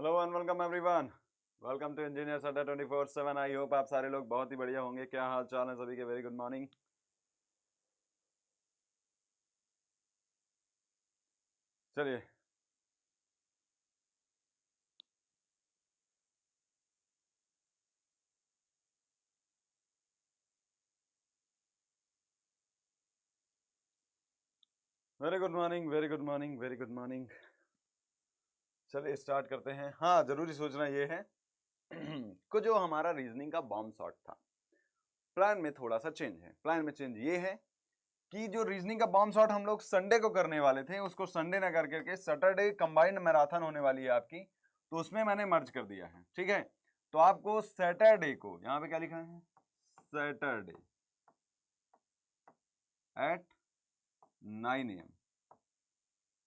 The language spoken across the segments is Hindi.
Hello and welcome everyone, welcome to engineers Adda 24/7। I hope आप सारे लोग बहुत ही बढ़िया होंगे। क्या हाल चाल है सभी के? Very good morning. चलिए very good morning, very good morning, very good morning. चलिए स्टार्ट करते हैं। हाँ, जरूरी सूचना ये है कि जो हमारा रीजनिंग का बॉम्ब शॉट था, प्लान में थोड़ा सा चेंज है। प्लान में चेंज ये है कि जो रीजनिंग का बॉम्ब शॉट हम लोग संडे को करने वाले थे, उसको संडे ना कर करके सैटरडे कंबाइंड मैराथन होने वाली है आपकी, तो उसमें मैंने मर्ज कर दिया है। ठीक है, तो आपको सैटरडे को यहाँ पे क्या लिखा है, सैटरडे एट 9 AM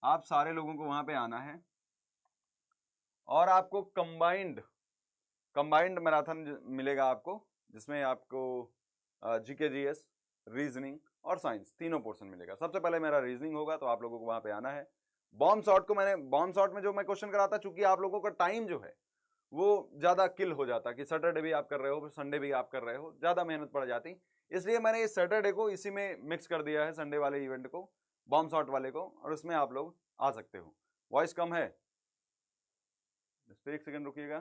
आप सारे लोगों को वहां पे आना है और आपको कंबाइंड मैराथन मिलेगा आपको, जिसमें आपको जीके जीएस, रीजनिंग और साइंस तीनों पोर्शन मिलेगा। सबसे पहले मेरा रीजनिंग होगा, तो आप लोगों को वहां पे आना है। बॉम्ब शॉट में जो मैं क्वेश्चन कराता, चूंकि आप लोगों का टाइम जो है वो ज्यादा किल हो जाता कि सैटरडे भी आप कर रहे हो, संडे भी आप कर रहे हो, ज्यादा मेहनत पड़ जाती, इसलिए मैंने इस सैटरडे को इसी में मिक्स कर दिया है, संडे वाले इवेंट को, बॉम्ब शॉट वाले को, और उसमें आप लोग आ सकते हो। वॉइस कम है, एक सेकंड रुकिएगा।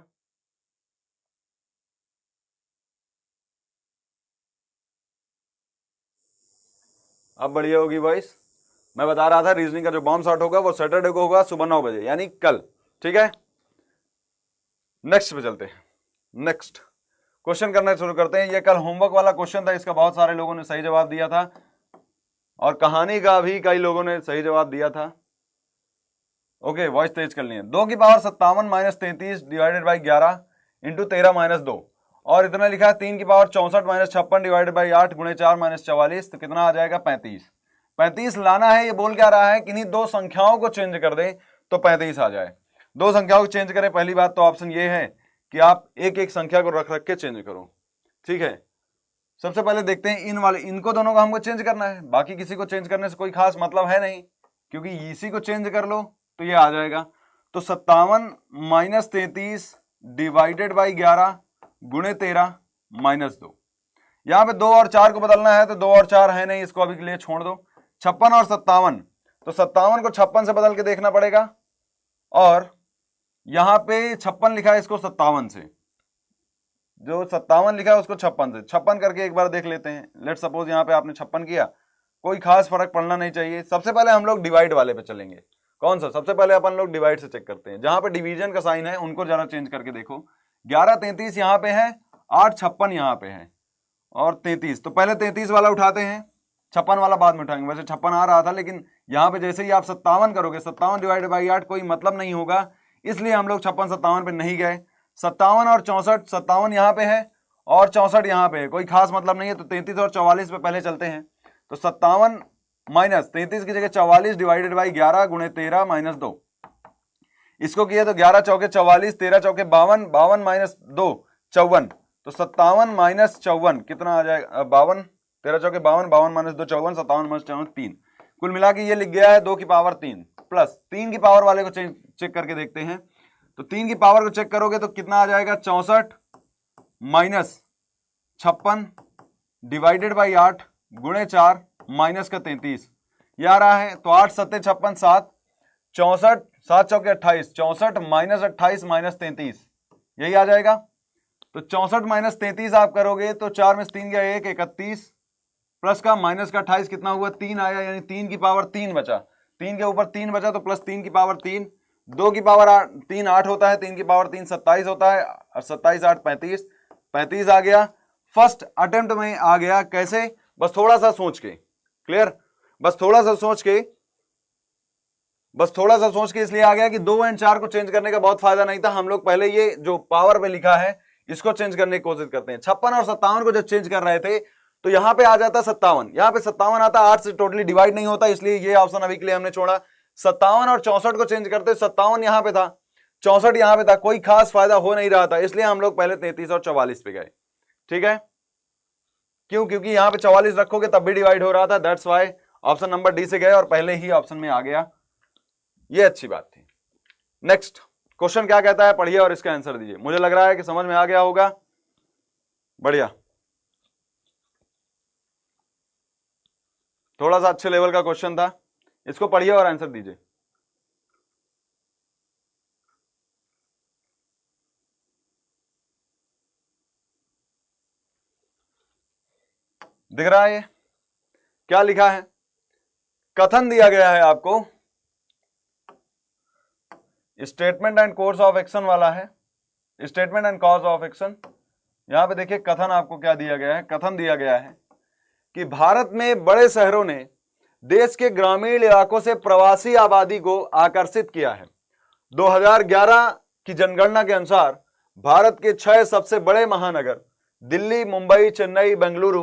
अब बढ़िया होगी वॉइस। मैं बता रहा था रीजनिंग का जो बॉम्ब शॉट होगा वो सैटरडे को होगा सुबह 9 बजे, यानी कल। ठीक है, नेक्स्ट पे चलते हैं। नेक्स्ट क्वेश्चन करना शुरू करते हैं। ये कल होमवर्क वाला क्वेश्चन था, इसका बहुत सारे लोगों ने सही जवाब दिया था, और कहानी का भी कई लोगों ने सही जवाब दिया था। ओके, वॉइस तेज करनी है। 2 की power 57 minus 33 divided by 11 into 13 minus 2, और इतना लिखा है 3 की पावर 64 माइनस 56 डिवाइडेड बाई 8 गुणे 4 माइनस 44, तो कितना आ जाएगा 35। 35 लाना है। ये बोल क्या रहा है कि इन्हीं दो संख्याओं को चेंज कर दें तो 35 आ जाए। दो संख्याओं को चेंज करें, पहली बात तो ऑप्शन ये है कि आप एक एक संख्या को रख रख के चेंज करो। ठीक है, सबसे पहले देखते हैं इनको दोनों को हमको चेंज करना है, बाकी किसी को चेंज करने से कोई खास मतलब है नहीं, क्योंकि इसी को चेंज कर लो तो ये आ जाएगा। तो 57 माइनस 33 डिवाइडेड बाई 11 गुणे 13 माइनस 2। यहां पे 2 और 4 को बदलना है, तो 2 और 4 है नहीं, इसको अभी के लिए छोड़ दो। 56 और 57, तो 57 को 56 से बदल के देखना पड़ेगा, और यहां पे 56 लिखा है, इसको 57 से, जो 57 लिखा है उसको 56 से 56 करके एक बार देख लेते हैं। लेट सपोज यहाँ पे आपने 56 किया, कोई खास फर्क पड़ना नहीं चाहिए। सबसे पहले हम लोग डिवाइड वाले पे चलेंगे। कौन सा? सबसे पहले अपन लोग डिवाइड से चेक करते हैं, जहां पे डिवीजन का साइन है उनको जरा चेंज करके देखो। 11 33 यहाँ पे है, 8 56 यहाँ पे है, और 33, तो पहले 33 वाला उठाते हैं, 56 वाला बाद में उठाएंगे। वैसे 56 आ रहा था, लेकिन यहाँ पे जैसे ही आप 57 करोगे, 57 डिवाइड बाई 8 कोई मतलब नहीं होगा, इसलिए हम लोग 56 57 पे नहीं गए। 57 और 64, 57 यहाँ पे है और 64 यहाँ पे है, कोई खास मतलब नहीं है, तो 33 और 44 पे पहले चलते हैं। तो 57 माइनस 33 की जगह 44 डिवाइडेड बाई 11 गुणे 13 माइनस 2, इसको किया तो 11 चौके 44, 13 चौके 52, 52 माइनस 2 54, तो 57 माइनस 54 कितना आ जाएगा? 52, 13 चौके 52, 52 माइनस 2 54, 57 माइनस 54 3, कुल मिला के ये लिख गया है 2 की पावर 3 प्लस 3 की पावर वाले को चेक करके देखते हैं। तो 3 की पावर को चेक करोगे तो कितना आ जाएगा? 64 माइनस 56 डिवाइडेड बाई 8 गुणे 4 माइनस का 33, ये आ रहा है। तो 8 7 56 7, 64 7 चौके 28, 64 माइनस 28 माइनस 33, यही आ जाएगा। तो 64 माइनस 33 आप करोगे तो 4 में 3 गया 1, 31 प्लस का माइनस का 28 कितना हुआ? 3 आया, यानी 3 की पावर 3 बचा, 3 के ऊपर 3 बचा, तो प्लस 3 की पावर 3, 2 की पावर 3 8 होता है, 3 की पावर 3 27 होता है, और 27 8 35, 35 आ गया। फर्स्ट अटेम्प्ट में आ गया। कैसे? बस थोड़ा सा सोच के, क्लियर, बस थोड़ा सा सोच के इसलिए आ गया कि 2 एंड 4 को चेंज करने का बहुत फायदा नहीं था। हम लोग पहले ये जो पावर पे लिखा है इसको चेंज करने की कोशिश करते हैं। 56 और 57 को जब चेंज कर रहे थे तो यहां पे आ जाता 57, यहां पे 57 आता, 8 से टोटली डिवाइड नहीं होता, इसलिए ये ऑप्शन अभी के लिए हमने छोड़ा। 57 और 64 को चेंज करते, 57 यहां पे था, 64 यहां पे था, कोई खास फायदा हो नहीं रहा था, इसलिए हम लोग पहले 33 और 44 पे गए। ठीक है, क्यों? क्योंकि यहां पे 44 रखोगे तब भी डिवाइड हो रहा था, that's why option number D से गए और पहले ही ऑप्शन में आ गया, ये अच्छी बात थी। नेक्स्ट क्वेश्चन क्या कहता है पढ़िए और इसका आंसर दीजिए। मुझे लग रहा है कि समझ में आ गया होगा। बढ़िया, थोड़ा सा अच्छे लेवल का क्वेश्चन था, इसको पढ़िए और आंसर दीजिए। दिख रहा है ये क्या लिखा है? कथन दिया गया है आपको, statement and course of action वाला है, statement and cause of action. यहां पे देखिए कथन आपको क्या दिया गया है, कथन दिया गया है कि भारत में बड़े शहरों ने देश के ग्रामीण इलाकों से प्रवासी आबादी को आकर्षित किया है। 2011 की जनगणना के अनुसार भारत के 6 सबसे बड़े महानगर दिल्ली, मुंबई, चेन्नई, बेंगलुरु,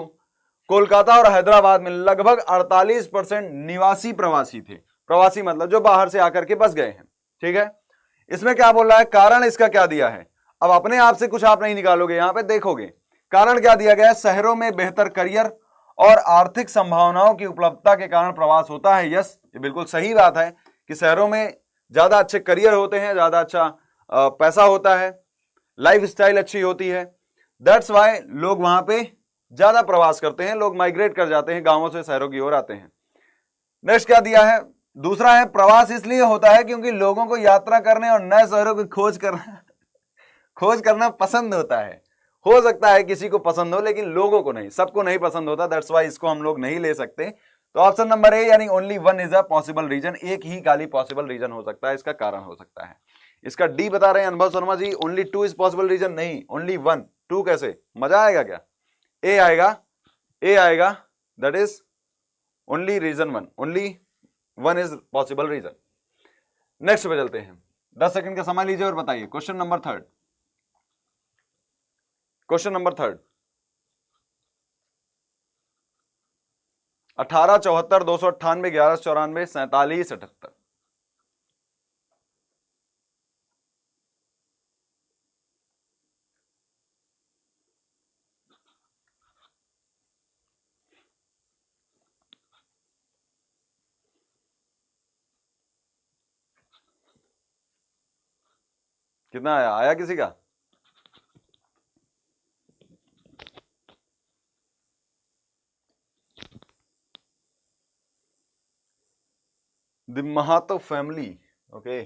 कोलकाता और हैदराबाद में लगभग 48% निवासी प्रवासी थे। प्रवासी मतलब जो बाहर से आकर के बस गए हैं, ठीक है। इसमें क्या बोल रहा है, कारण इसका क्या दिया है? अब अपने आप से कुछ आप नहीं निकालोगे, यहां पे देखोगे कारण क्या दिया गया है। शहरों में बेहतर करियर और आर्थिक संभावनाओं की उपलब्धता के कारण प्रवास होता है। यस, ये बिल्कुल सही बात है कि शहरों में ज्यादा अच्छे करियर होते हैं, ज्यादा अच्छा पैसा होता है, लाइफ स्टाइल अच्छी होती है। दैट्स वाई लोग वहां पे ज्यादा प्रवास करते हैं, लोग माइग्रेट कर जाते हैं, गांवों से शहरों की ओर आते हैं। नेक्स्ट क्या दिया है, दूसरा है प्रवास इसलिए होता है क्योंकि लोगों को यात्रा करने और नए शहरों की खोज करना पसंद होता है। हो सकता है किसी को पसंद हो, लेकिन लोगों को नहीं, सबको नहीं पसंद होता। दैट्स वाई इसको हम लोग नहीं ले सकते। तो ऑप्शन नंबर ए यानी only one is a possible reason, एक ही खाली पॉसिबल रीजन हो सकता है, इसका कारण हो सकता है। इसका डी बता रहे हैं Anubhav Sharma ji, only two is possible reason, नहीं ओनली वन। टू कैसे, मजा आएगा क्या? ए आएगा, ए आएगा, that is only reason one, only one is possible reason. Next पे चलते हैं, 10 सेकंड का समय लीजिए और बताइए। Question number third, question number third, 18, 74, 298, 11, 94, 47, 78। कितना आया, आया किसी का? The Mahato family, okay.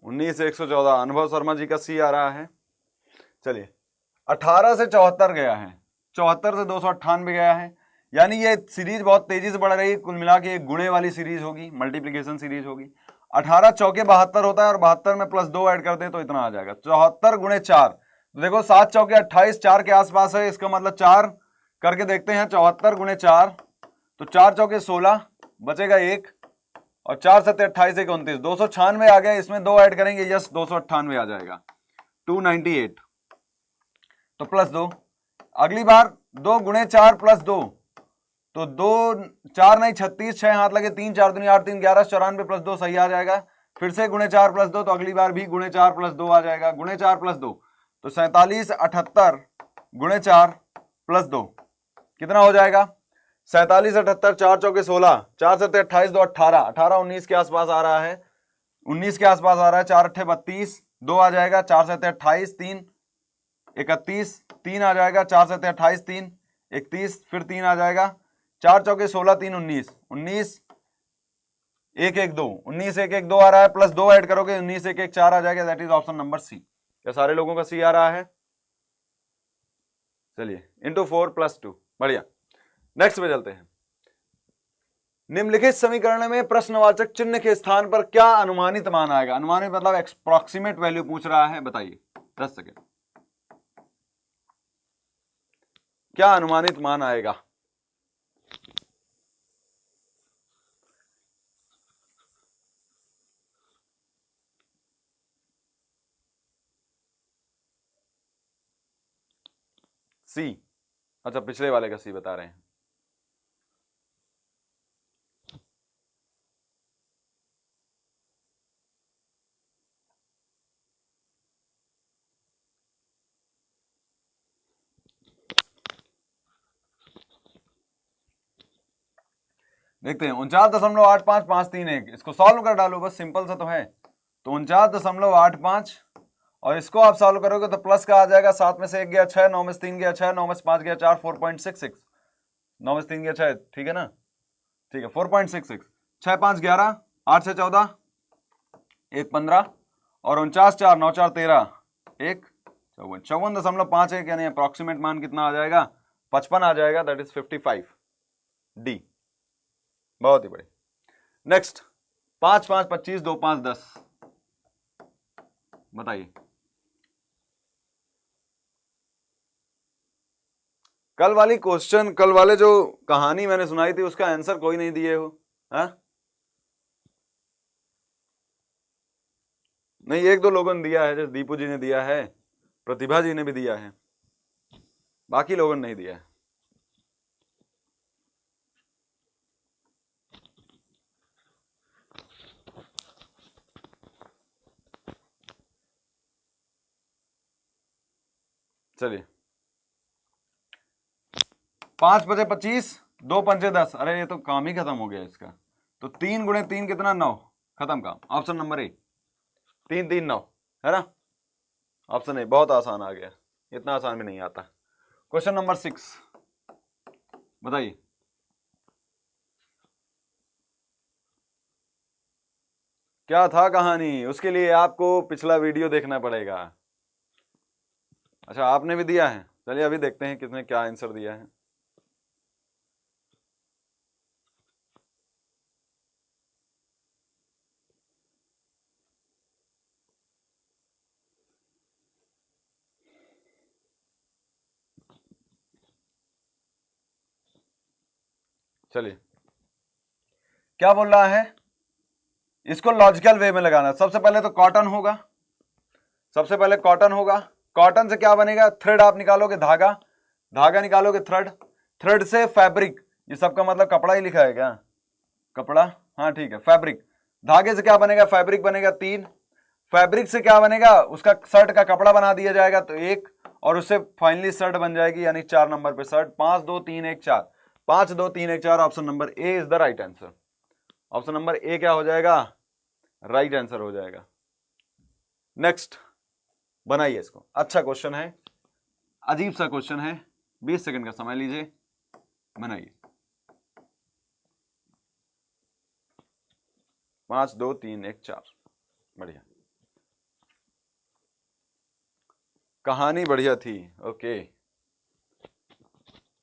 उन्नीस 114, अनुभव शर्मा जी का सी आ रहा है। चलिए, 18 से 74 गया है, 74 से 298 गया है, यानी ये सीरीज बहुत तेजी से बढ़ रही है। कुल मिला के एक गुणे वाली सीरीज होगी, मल्टीप्लीकेशन सीरीज होगी। 18 चौके 72 होता है और 72 में प्लस 2 ऐड करते हैं तो इतना आ जाएगा 74 गुणे 4। तो देखो 7 चौके 28, 4 के आसपास है, इसका मतलब 4 करके देखते हैं। 74 गुणे 4, तो 4 चौके 16, बचेगा 1, और 4 7 28 1 29, 296 आ गया। इसमें 2 ऐड करेंगे, यस 298 आ जाएगा, 298, तो प्लस 2। अगली बार 2 गुणे 4 प्लस 2, तो 2 4 नहीं 36, 6 हाथ लगे, 3 4 दूनी 8, 3 11, 94 प्लस 2 सही आ जाएगा। फिर से गुणे 4 प्लस 2, तो अगली बार भी गुणे 4 प्लस 2 आ जाएगा, गुणे 4 प्लस 2, तो 47 78 गुणे 4 प्लस 2 कितना हो जाएगा? 47 78, 4 चौके 16, 4 7 28, 2 18, 18 19 के आसपास आ रहा है, 19 के आसपास आ रहा है। 4 8 32, 2 आ जाएगा, 4 7 28, 3 31, 3 आ जाएगा, 4 7 28, 3 31, फिर 3 आ जाएगा, 4 चौके 16, 3 19, 19 1 1 2, 19 1 1 2 आ रहा है, प्लस 2 ऐड करोगे 19 1 1 4 आ जाएगा। That is option number C. क्या सारे लोगों का सी आ रहा है? चलिए, इंटू 4 प्लस 2, बढ़िया। नेक्स्ट पे चलते हैं। निम्नलिखित समीकरण में प्रश्नवाचक चिन्ह के स्थान पर क्या अनुमानित मान आएगा? अनुमानित मतलब अप्रोक्सीमेट वैल्यू पूछ रहा है, बताइए। 10 सेकेंड, क्या अनुमानित मान आएगा? सी, अच्छा पिछले वाले का सी बता रहे हैं। देखते हैं 49.85531, इसको सॉल्व कर डालो बस, सिंपल सा तो है। तो 49.85 और इसको आप सॉल्व करोगे तो प्लस का आ जाएगा, 7 में से 1 गया 6, 9 में से 3 गया 6, 9 में से 5 गया 4, 4.66, 9 में से 3 गया 6, ठीक है ना, ठीक है 4.66, 6 5 11, 8 से 14, 1 15 और 49 4 9 4 13, 1 54.51, यानी अप्रोक्सीमेट मान कितना आ जाएगा, 55 आ जाएगा, दैट इज 55, डी। बहुत ही बड़ी। नेक्स्ट 5 5 25 2 5 10, बताइए। कल वाली क्वेश्चन, कल वाले जो कहानी मैंने सुनाई थी उसका आंसर कोई नहीं दिए हो, हाँ? नहीं, 1 2 लोगों ने दिया है, जैसे दीपू जी ने दिया है, प्रतिभा जी ने भी दिया है, बाकी लोगों ने नहीं दिया है। चलिए 5 5 25 2 5 10, अरे ये तो काम ही खत्म हो गया इसका। तो 3 गुणे 3 कितना, 9, खत्म काम। ऑप्शन नंबर ए, 3 3 9, है ना। ऑप्शन ए बहुत आसान आ गया, इतना आसान भी नहीं आता। क्वेश्चन नंबर 6, बताइए। क्या था कहानी, उसके लिए आपको पिछला वीडियो देखना पड़ेगा। अच्छा, आपने भी दिया है, चलिए अभी देखते हैं किसने क्या आंसर दिया है। चलिए क्या बोल रहा है, इसको लॉजिकल वे में लगाना। सबसे पहले तो कॉटन होगा, सबसे पहले कॉटन होगा। कॉटन से क्या बनेगा, थ्रेड आप निकालोगे, धागा, धागा निकालोगे थ्रेड, थ्रेड से फैब्रिक, ये सबका मतलब कपड़ा ही लिखा है क्या, कपड़ा, हाँ ठीक है, फैब्रिक। धागे से क्या बनेगा, फैब्रिक बनेगा 3, फैब्रिक से क्या बनेगा, उसका शर्ट का कपड़ा बना दिया जाएगा तो 1, और उससे फाइनली शर्ट बन जाएगी, यानी 4 नंबर पे shirt. 5 2 3 1 4, 5 2 3 1 4, option number A is the right answer. Option number ए क्या हो जाएगा, राइट आंसर हो जाएगा। नेक्स्ट बनाइए इसको, अच्छा क्वेश्चन है, अजीब सा क्वेश्चन है, 20 सेकंड का समय लीजिए, बनाइए। 5 2 3 1 4, बढ़िया, कहानी बढ़िया थी, ओके,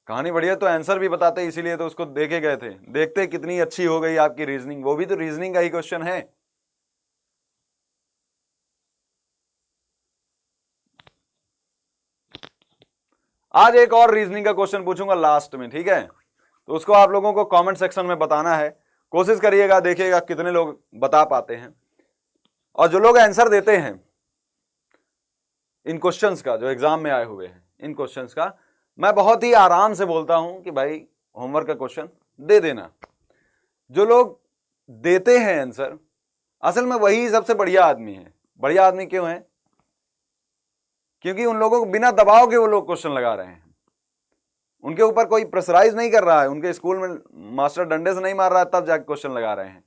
कहानी बढ़िया तो आंसर भी बताते, इसीलिए तो उसको देखे गए थे। देखते कितनी अच्छी हो गई आपकी रीजनिंग, वो भी तो रीजनिंग का ही क्वेश्चन है। आज एक और रीजनिंग का क्वेश्चन पूछूंगा लास्ट में, ठीक है, तो उसको आप लोगों को कमेंट सेक्शन में बताना है, कोशिश करिएगा, देखिएगा कितने लोग बता पाते हैं। और जो लोग आंसर देते हैं इन क्वेश्चंस का, जो एग्जाम में आए हुए हैं इन क्वेश्चंस का, मैं बहुत ही आराम से बोलता हूं कि भाई होमवर्क का क्वेश्चन दे देना। जो लोग देते हैं आंसर, असल में वही सबसे बढ़िया आदमी है। बढ़िया आदमी क्यों है, क्योंकि उन लोगों को बिना दबाव के वो लोग क्वेश्चन लगा रहे हैं, उनके ऊपर कोई प्रेशराइज नहीं कर रहा है, उनके स्कूल में मास्टर डंडे से नहीं मार रहा है तब जाके क्वेश्चन लगा रहे हैं।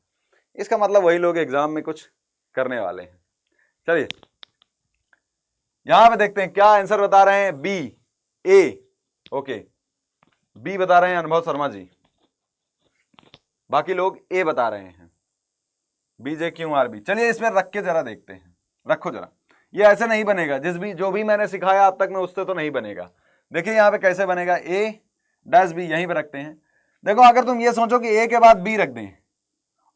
इसका मतलब वही लोग एग्जाम में कुछ करने वाले हैं। चलिए यहां पे देखते हैं क्या आंसर बता रहे हैं, बी, ए, ओके, बी बता रहे हैं अनुभव शर्मा जी, बाकी लोग ए बता रहे हैं, बीजे क्यू आर बी। चलिए इसमें रख के जरा देखते हैं, रखो जरा, ये ऐसे नहीं बनेगा, जो भी मैंने सिखाया अब तक में उससे तो नहीं बनेगा। देखिए यहाँ पे कैसे बनेगा, ए डैश बी, यहीं पे रखते हैं। देखो अगर तुम ये सोचो कि ए के बाद बी रख दें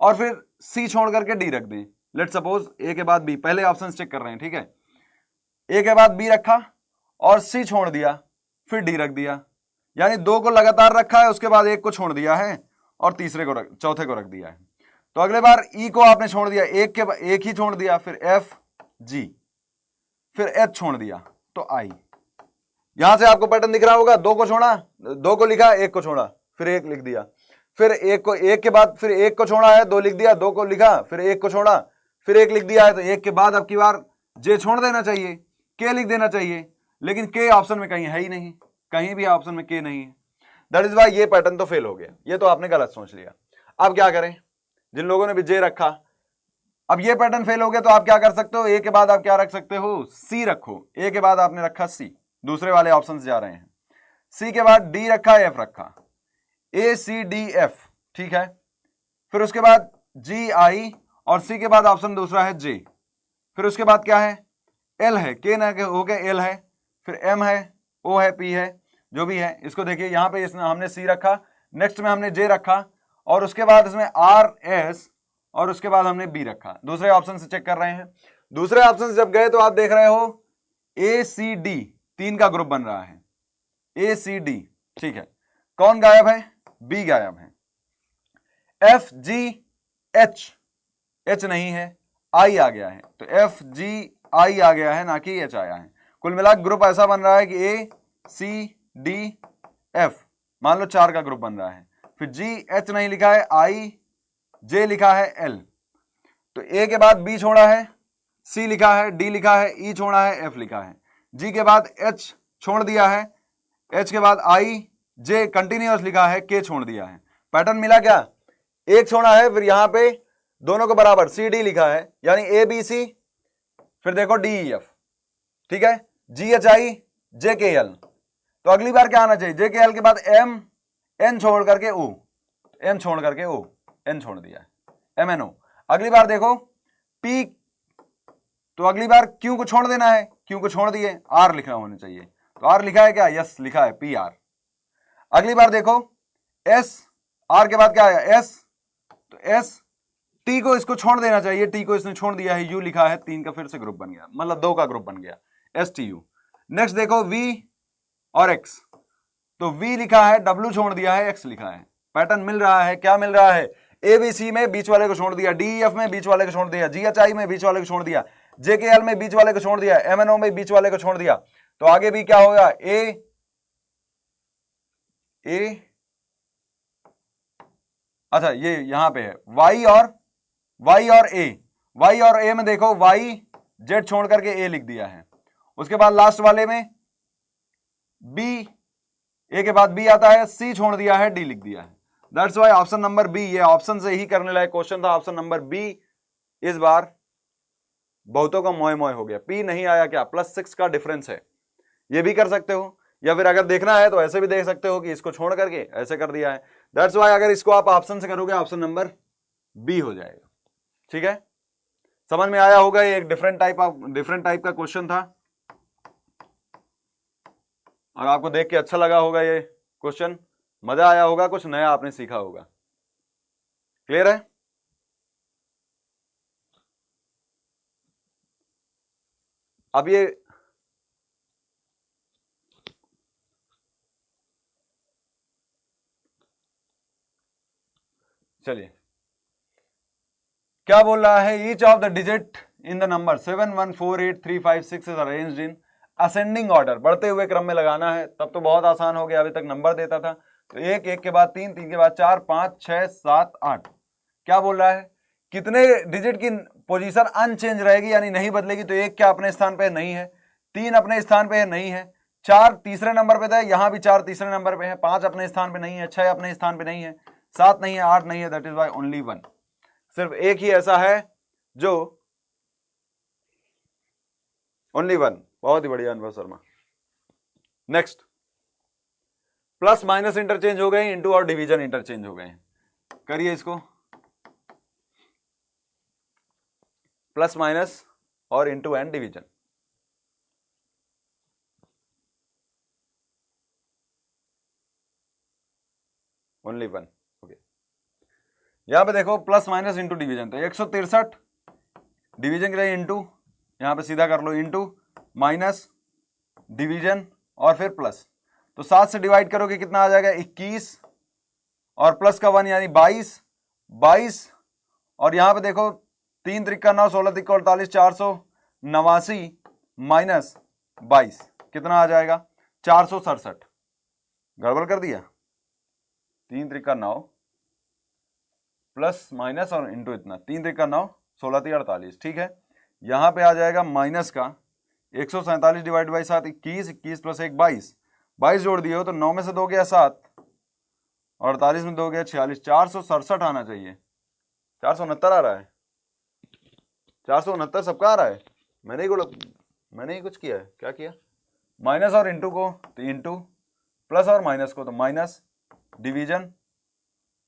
और फिर सी छोड़ करके डी रख दें, लेट सपोज ए के बाद बी, पहले ऑप्शन चेक कर रहे हैं, ठीक है, ए के बाद बी रखा और सी छोड़ दिया, फिर डी रख दिया, यानी 2 को लगातार रखा है, उसके बाद 1 को छोड़ दिया है और चौथे को रख दिया है। तो अगले बार ई को आपने छोड़ दिया, एक ही छोड़ दिया, फिर एफ जी, फिर एच छोड़ दिया, तो आई। यहां से आपको पैटर्न दिख रहा होगा, 2 को छोड़ा, 2 को लिखा, 1 को छोड़ा, फिर 1 लिख दिया, फिर 1 के बाद फिर 1 को छोड़ा है, 2 लिख दिया, 2 को लिखा, फिर 1 को छोड़ा, फिर 1 लिख दिया है, तो 1 के बाद अब की बार जे छोड़ देना चाहिए, के लिख देना चाहिए, लेकिन के ऑप्शन में कहीं है ही नहीं, कहीं भी ऑप्शन में के नहीं है, दैट इज वाई ये पैटर्न तो फेल हो गया, ये तो आपने गलत सोच लिया। अब क्या करें, जिन लोगों ने भी जे रखा, अब ये पैटर्न फेल हो गया तो आप क्या कर सकते हो, ए के बाद आप क्या रख सकते हो, सी रखो। ए के बाद आपने रखा सी, दूसरे वाले ऑप्शन जा रहे हैं। सी के बाद डी रखा, एफ रखा, ए सी डी एफ, ठीक है। फिर उसके बाद जी आई, और सी के बाद ऑप्शन दूसरा है जे। फिर उसके बाद क्या है, एल है, के ना के हो गया, एल है, फिर एम है, ओ है, पी है, जो भी है। इसको देखिए यहां पे इसमें हमने सी रखा, नेक्स्ट में हमने जे रखा, और उसके बाद इसमें आर एस, और उसके बाद हमने बी रखा। दूसरे ऑप्शन से चेक कर रहे हैं। दूसरे ऑप्शन से जब गए तो आप देख रहे हो ए सी डी, 3 का ग्रुप बन रहा है, ए सी डी, ठीक है। कौन गायब है, बी गायब है। एफ जी एच, एच नहीं है, आई आ गया है, तो एफ जी आई आ गया है, ना कि एच आया है। कुल मिलाकर ग्रुप ऐसा बन रहा है कि ए सी डी एफ, मान लो 4 का ग्रुप बन रहा है। फिर जी एच नहीं लिखा है, आई जे लिखा है, एल, तो ए के बाद बी छोड़ा है, सी लिखा है, डी लिखा है, ई छोड़ा है, एफ लिखा है, जी के बाद एच छोड़ दिया है, एच के बाद आई, जे कंटिन्यूअस लिखा है, के छोड़ दिया है। पैटर्न मिला क्या, एक छोड़ा है, फिर यहां पे दोनों को बराबर सी डी लिखा है, यानी ए बी सी, फिर देखो डी ई एफ, ठीक है, जी एच आई जे के एल। तो अगली बार क्या आना चाहिए, जे के एल के बाद एम, एन छोड़ करके ओ, एम छोड़ करके ओ, एन छोड़ दिया है, एम एन ओ। अगली बार देखो पी, तो अगली बार क्यू को छोड़ देना है, क्यू को छोड़ दिए, आर लिखना होना चाहिए, तो आर लिखा है क्या, यस लिखा है, पी आर। अगली बार देखो एस, आर के बाद क्या आया, एस, तो एस, टी को इसको छोड़ देना चाहिए, टी को इसने छोड़ दिया है, यू लिखा है, 3 का फिर से ग्रुप बन गया, मतलब 2 का ग्रुप बन गया, एस टी यू। नेक्स्ट देखो वी और एक्स, तो वी लिखा है, डब्ल्यू छोड़ दिया है, एक्स लिखा है। पैटर्न मिल रहा है, क्या मिल रहा है, ए बी सी में बीच वाले को छोड़ दिया, डी एफ में बीच वाले को छोड़ दिया, जी एच आई में बीच वाले को छोड़ दिया, जे के एल में बीच वाले को छोड़ दिया, एम एन ओ में बीच वाले को छोड़ दिया। तो आगे भी क्या होगा, ए अच्छा ये यहां पे है वाई और ए, वाई और ए में देखो वाई जेड छोड़ करके ए लिख दिया है। उसके बाद लास्ट वाले में बी, ए के बाद बी आता है, सी छोड़ दिया है, डी लिख दिया है। That's why option number B, ये ऑप्शन से ही करने लायक क्वेश्चन था, ऑप्शन नंबर बी इस बार बहुतों का मोय मोय हो गया। पी नहीं आया क्या, +6 का डिफरेंस है, ये भी कर सकते हो, या फिर अगर देखना है तो ऐसे भी देख सकते हो कि इसको छोड़ करके ऐसे कर दिया है। दैट्स वाई अगर इसको आप ऑप्शन से करोगे ऑप्शन नंबर बी हो जाएगा, ठीक है। समझ में आया होगा, ये एक डिफरेंट टाइप का क्वेश्चन था, और आपको देख के अच्छा लगा होगा ये क्वेश्चन, मजा आया होगा, कुछ नया आपने सीखा होगा। क्लियर है, अब ये चलिए क्या बोल रहा है, each of the digit in the number 7 1 4 8 3 5 6 is arranged in ascending order, बढ़ते हुए क्रम में लगाना है। तब तो बहुत आसान हो गया, अभी तक नंबर देता था, तो 1 1 के बाद 3 3 के बाद 4 5 6 7 8। क्या बोल रहा है, कितने डिजिट की पोजीशन अनचेंज रहेगी यानी नहीं बदलेगी, तो 1 क्या अपने स्थान पे नहीं है, 3 अपने स्थान पे है नहीं है, 4 तीसरे नंबर पे था, यहां भी 4 तीसरे नंबर पे है, 5 अपने स्थान पे नहीं है, 6 अपने स्थान पे नहीं है, 7 नहीं है, 8 नहीं है, दैट इज वाई ओनली 1। सिर्फ एक ही ऐसा है जो ओनली 1। बहुत ही बढ़िया अनुभव Sharma. Next, plus minus interchange हो गए, इंटू और डिवीजन इंटरचेंज हो गए। करिए इसको, प्लस माइनस और into and division. Only 1, okay. यहां पे देखो प्लस माइनस इंटू डिवीजन, तो 163 डिवीजन के लिए इंटू, यहां पे सीधा कर लो, इंटू माइनस डिवीजन और फिर प्लस, तो 7 से डिवाइड करोगे कितना आ जाएगा 21, और प्लस का 1 यानी 22, और यहां पे देखो 3 त्रिका 9, 16 त्रिका 48, 489 माइनस 22 कितना आ जाएगा 467। गड़बड़ कर दिया, 3 त्रिका 9 प्लस माइनस और इंटू इतना, 3 त्रिका 9 16 3 48, ठीक है। यहां पे आ जाएगा माइनस का 147 डिवाइड बाई 7 21, 21 प्लस 1 22, 22 जोड़ दिए हो तो 9 में से 2 गया 7, और 48 में 2 गया 46, 467 आना चाहिए। 469 आ रहा है, 469 सबका आ रहा है। मैंने ही कुछ किया है, क्या किया? माइनस और इंटू को तो इंटू, प्लस और माइनस को तो माइनस, डिवीजन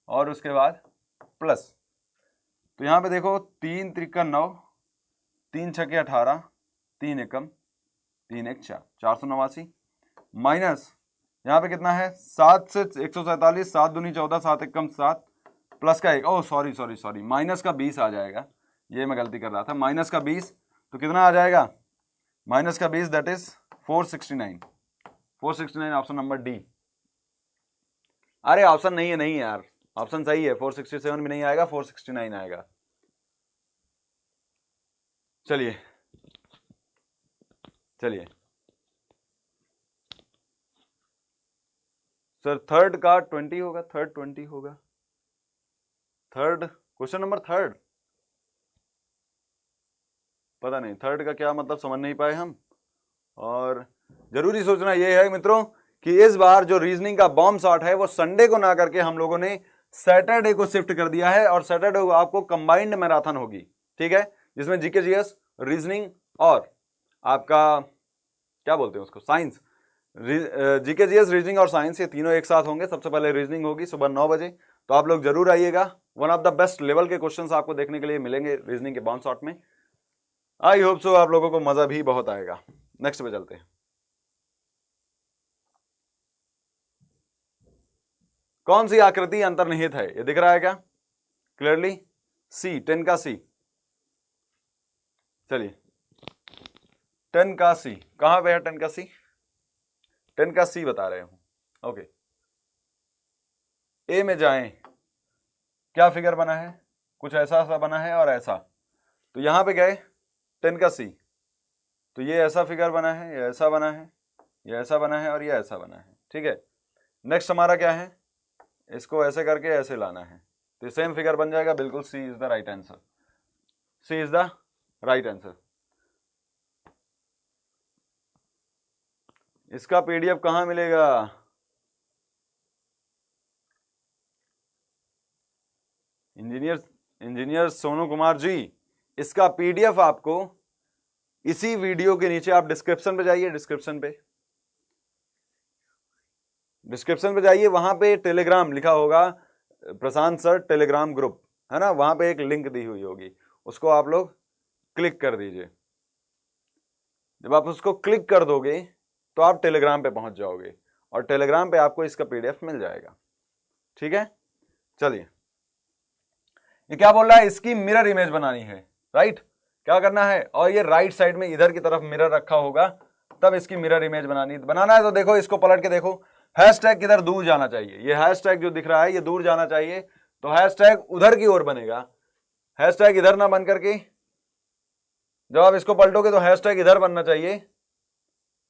और उसके बाद प्लस। तो यहाँ पे देखो 3 त्रिका 9, 3 छके 18, 3 एकम 3 एक 4, 489 माइनस यहाँ पे कितना है 7 से 147, 7 दूनी 14, 7 एकम 7 प्लस का 1, ओह सॉरी माइनस का 20 आ जाएगा, ये मैं गलती कर रहा था। माइनस का 20 तो कितना आ जाएगा? माइनस का 20 that is 469। 469 option number D. अरे ऑप्शन नहीं है यार, ऑप्शन सही है, 467 भी नहीं आएगा, 469 आएगा। चलिए सर थर्ड का 20 होगा, थर्ड 20 होगा, थर्ड क्वेश्चन नंबर थर्ड, पता नहीं थर्ड का क्या मतलब समझ नहीं पाए हम। और जरूरी सोचना यह है मित्रों कि इस बार जो रीजनिंग का बॉम्ब शॉट है वो संडे को ना करके हम लोगों ने सैटरडे को शिफ्ट कर दिया है, और सैटरडे को आपको कंबाइंड मैराथन होगी, ठीक है, जिसमें जीके जीएस, रीजनिंग और आपका क्या बोलते हैं उसको, साइंस, जीके जीएस, रीजनिंग और साइंस, ये तीनों एक साथ होंगे। सबसे पहले रीजनिंग होगी सुबह 9 बजे, तो आप लोग जरूर आइएगा। One of the best level के क्वेश्चंस आपको देखने के लिए मिलेंगे रीजनिंग के बॉम्ब शॉट में। आई होप सो आप लोगों को मजा भी बहुत आएगा। नेक्स्ट पे चलते हैं। कौन सी आकृति अंतर्निहित है? ये दिख रहा है क्या क्लियरली? सी, 10 का सी। चलिए 10 का सी कहां पे है? 10 का सी, 10 का सी बता रहे हूं। ओके, ए में जाएं, क्या फिगर बना है? कुछ ऐसा सा बना है और ऐसा, तो यहां पे गए 10 का सी, तो ये ऐसा फिगर बना है, ये ऐसा बना है, ये ऐसा बना है और ये ऐसा बना है, ठीक है। नेक्स्ट हमारा क्या है? इसको ऐसे करके ऐसे लाना है, तो सेम फिगर बन जाएगा बिल्कुल। C is the right answer, C is the right answer. इसका पीडीएफ कहां मिलेगा? इंजीनियर सोनू कुमार जी, इसका पीडीएफ आपको इसी वीडियो के नीचे, आप डिस्क्रिप्शन पे जाइए, डिस्क्रिप्शन पे जाइए, वहां पे टेलीग्राम लिखा होगा, प्रशांत सर टेलीग्राम ग्रुप है ना, वहां पे एक लिंक दी हुई होगी, उसको आप लोग क्लिक कर दीजिए। जब आप उसको क्लिक कर दोगे तो आप टेलीग्राम पे पहुंच जाओगे, और टेलीग्राम पे आपको इसका पीडीएफ मिल जाएगा, ठीक है। चलिए, ये क्या बोल रहा है? इसकी मिरर इमेज बनानी है, राइट। क्या करना है? और ये राइट साइड में इधर की तरफ मिरर रखा होगा, तब इसकी मिरर इमेज बनाना है। तो देखो, इसको पलट के देखो, हैशटैग किधर दूर जाना चाहिए, ये हैशटैग जो दिख रहा है ये दूर जाना चाहिए, तो हैशटैग उधर की ओर बनेगा, हैशटैग इधर ना बन करके, जब आप इसको पलटोगे तो हैशटैग इधर बनना चाहिए।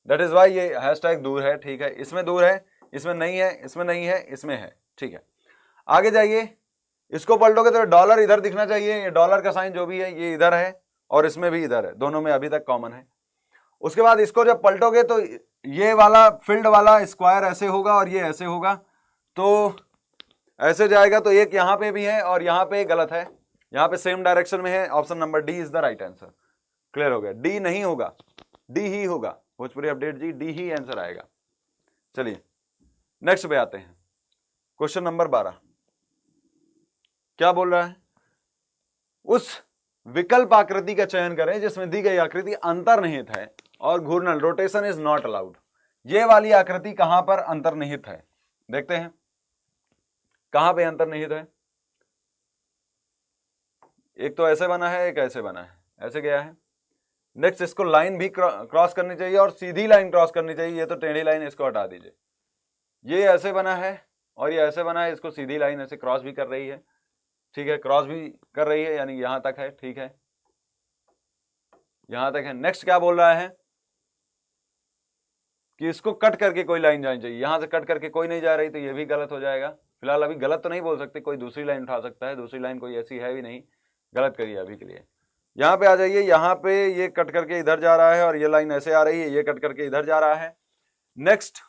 दैट इज वाई ये हैशटैग दूर है, ठीक है। इसमें दूर है, इसमें नहीं है, इसमें नहीं है, इसमें है, ठीक है। आगे जाइए, इसको पलटोगे तो डॉलर इधर दिखना चाहिए, ये डॉलर का साइन जो भी है ये इधर है, और इसमें भी इधर है, दोनों में अभी तक कॉमन है। उसके बाद इसको जब पलटोगे तो ये वाला फील्ड वाला स्क्वायर ऐसे होगा और ये ऐसे होगा, तो ऐसे जाएगा, तो एक यहां पे भी है और यहां पे गलत है, यहां पे सेम डायरेक्शन में है। Option number D is the right answer. Clear हो गया? डी नहीं होगा, डी ही होगा। भोजपुरी अपडेट जी, डी ही आंसर आएगा। चलिए नेक्स्ट पे आते हैं। क्वेश्चन नंबर 12 क्या बोल रहा है? उस विकल्प आकृति का चयन करें जिसमें दी गई आकृति अंतर्निहित है और घूर्णन, रोटेशन इज नॉट अलाउड। ये वाली आकृति कहां पर अंतर्निहित है? देखते हैं कहां पे अंतर्निहित है। एक तो ऐसे बना है, एक ऐसे बना है, ऐसे गया है। नेक्स्ट, इसको लाइन भी क्रॉस करनी चाहिए और सीधी लाइन क्रॉस करनी चाहिए, ये तो टेढ़ी लाइन, इसको हटा दीजिए। ये ऐसे बना है और ये ऐसे बना है, इसको सीधी लाइन ऐसे क्रॉस भी कर रही है, ठीक है, क्रॉस भी कर रही है, यानी यहां तक है, ठीक है, यहां तक है। नेक्स्ट क्या बोल रहा है कि इसको कट करके कोई लाइन जानी चाहिए, यहां से कट करके कोई नहीं जा रही, तो ये भी गलत हो जाएगा। फिलहाल अभी गलत तो नहीं बोल सकते, कोई दूसरी लाइन उठा सकता है, दूसरी लाइन कोई ऐसी है भी नहीं, गलत करिए अभी के लिए। यहां पे आ जाइए, यहां पे ये कट करके इधर जा रहा है और ये लाइन ऐसे आ रही है, ये कट करके इधर जा रहा है। नेक्स्ट,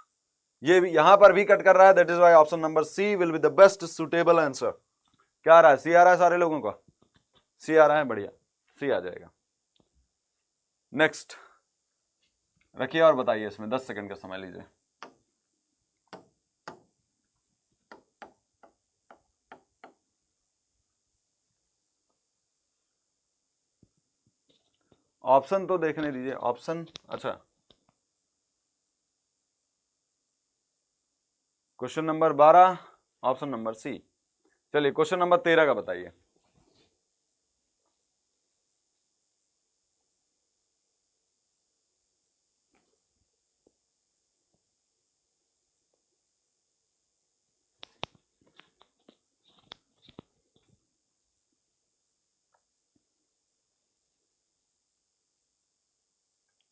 ये भी यहां पर भी कट कर रहा है, that is why option number C will be the best suitable answer. क्या आ रहा है? सी आ रहा है सारे लोगों का? सी आ रहा है, बढ़िया, सी आ जाएगा। नेक्स्ट रखिए और बताइए, इसमें 10 सेकंड का समय लीजिए। ऑप्शन तो देखने दीजिए, ऑप्शन। अच्छा, question number 12 option number C. चलिए क्वेश्चन नंबर 13 का बताइए।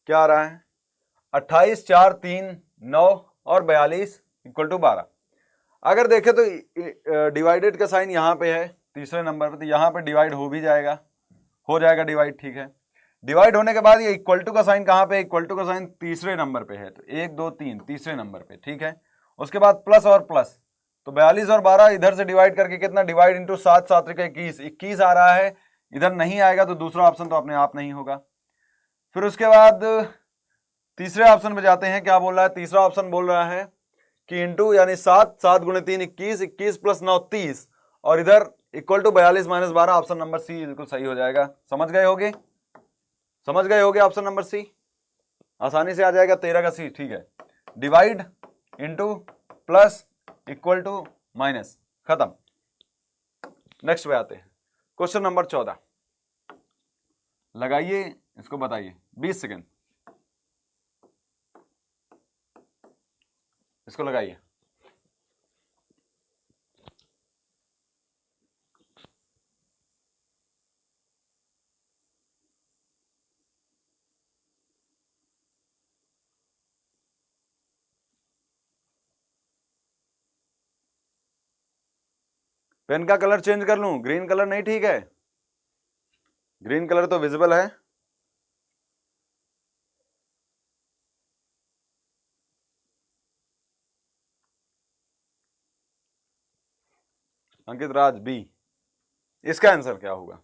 क्या आ रहा है? 28, 4, 3, 9 और 42 इक्वल टू 12। अगर देखें तो डिवाइडेड का साइन यहाँ पे है तीसरे नंबर पे, तो यहाँ पे डिवाइड हो भी जाएगा, हो जाएगा डिवाइड, ठीक है। डिवाइड होने के बाद ये इक्वल टू का साइन कहाँ पे? इक्वल टू का साइन तीसरे नंबर पे है, तो 1 2 3 तीसरे नंबर पे, ठीक है। उसके बाद प्लस और प्लस, तो 42 और 12 इधर से डिवाइड करके कितना? डिवाइड इंटू 7 7 21, 21 आ रहा है। इधर नहीं आएगा तो दूसरा ऑप्शन तो अपने आप नहीं होगा। फिर उसके बाद तीसरे ऑप्शन पे जाते हैं। क्या बोल रहा है? तीसरा ऑप्शन बोल रहा है कि इंटू यानी 7 7 गुणे 3 21, 21 प्लस 9 30, और इधर equal to 42 minus 12। Option number C बिल्कुल सही हो जाएगा। समझ गए होगे? समझ गए होगे? ऑप्शन नंबर सी आसानी से आ जाएगा, 13 का सी, ठीक है। Divide into plus equal to minus, खत्म। नेक्स्ट पे आते हैं, क्वेश्चन नंबर 14। लगाइए, इसको बताइए, 20 सेकेंड इसको लगाइए। पेन का कलर चेंज कर लूं? ग्रीन कलर नहीं ठीक है? ग्रीन कलर तो विजिबल है। अंकित राज बी, इसका आंसर क्या होगा?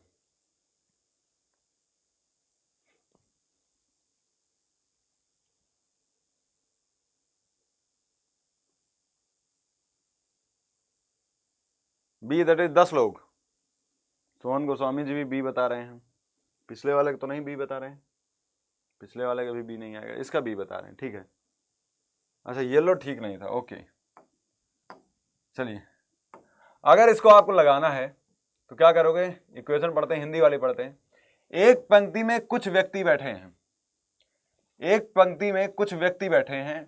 बी, दैट इज 10 लोग। सोहन गोस्वामी जी भी बी बता रहे हैं। पिछले वाले तो नहीं बी बता रहे हैं, पिछले वाले का भी बी नहीं आएगा, इसका बी बता रहे हैं, ठीक है। अच्छा, येलो ठीक नहीं था, ओके। चलिए, अगर इसको आपको लगाना है तो क्या करोगे? इक्वेशन पढ़ते हैं, हिंदी वाली पढ़ते हैं। एक पंक्ति में कुछ व्यक्ति बैठे हैं, एक पंक्ति में कुछ व्यक्ति बैठे हैं,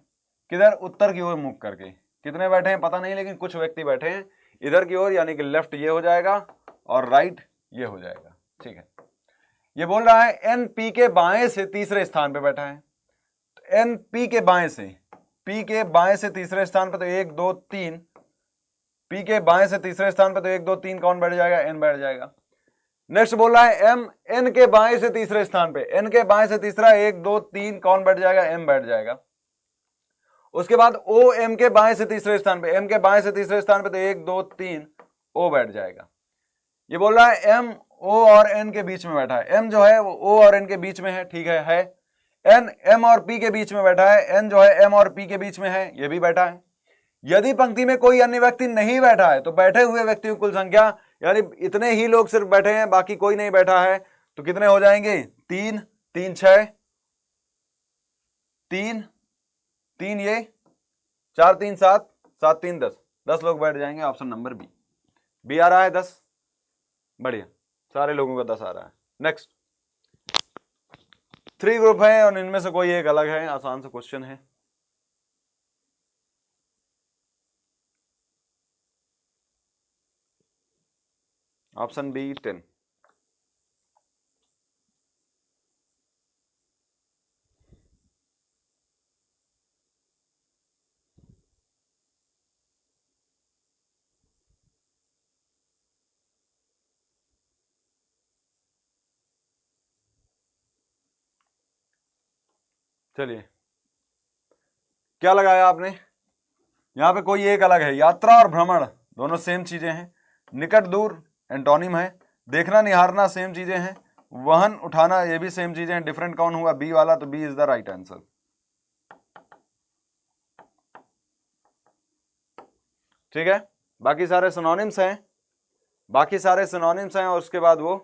किधर? उत्तर की ओर मुख करके। कितने बैठे हैं पता नहीं, लेकिन कुछ व्यक्ति बैठे हैं इधर की ओर, यानी कि लेफ्ट ये हो जाएगा और राइट ये हो जाएगा, ठीक है। ये बोल रहा है एन पी के बाएं से तीसरे स्थान पे बैठा है। तो एन पी के बाएं से, पी के बाएं से तीसरे स्थान पे, तो 1 2 3, पी के बाएं से तीसरे स्थान पे, तो 1 2 3 कौन बैठ जाएगा? एन बैठ जाएगा। नेक्स्ट बोल रहा है एम एन के बाएं से तीसरे स्थान पे, एन के बाएं से तीसरा, 1 2 3 कौन बैठ जाएगा? एम बैठ जाएगा। उसके बाद ओ एम के बाएं से तीसरे स्थान पे, एम के बाएं से तीसरे स्थान पे, तो 1 2 3 ओ बैठ जाएगा। ये बोल रहा है एम ओ और एन के बीच में बैठा है। एम जो है वो ओ और एन के बीच में है, ठीक है। एन एम और पी के बीच में बैठा है, एन जो है एम और पी के बीच में है, ये भी बैठा है। यदि पंक्ति में कोई अन्य व्यक्ति नहीं बैठा है तो बैठे हुए व्यक्तियों की कुल संख्या, यानी इतने ही लोग सिर्फ बैठे हैं, बाकी कोई नहीं बैठा है, तो कितने हो जाएंगे? 3 3 6, 3 3 ये, 4 3 7, 7 3 10, 10 लोग बैठ जाएंगे। ऑप्शन नंबर बी, बी आ रहा है 10, बढ़िया, सारे लोगों का 10 आ रहा है। नेक्स्ट, 3 ग्रुप है और इनमें से कोई एक अलग है, आसान सा क्वेश्चन है। Option B 10। चलिए, क्या लगाया आपने? यहाँ पे कोई एक अलग है, यात्रा और भ्रमण दोनों सेम चीजें हैं, निकट दूर एंटोनिम है, देखना निहारना सेम चीजें हैं, वहन उठाना ये भी सेम चीजें हैं, डिफरेंट कौन हुआ बी वाला, तो B is the right answer. ठीक है, बाकी सारे सिनोनिम्स हैं, बाकी सारे सिनोनिम्स हैं, और उसके बाद वो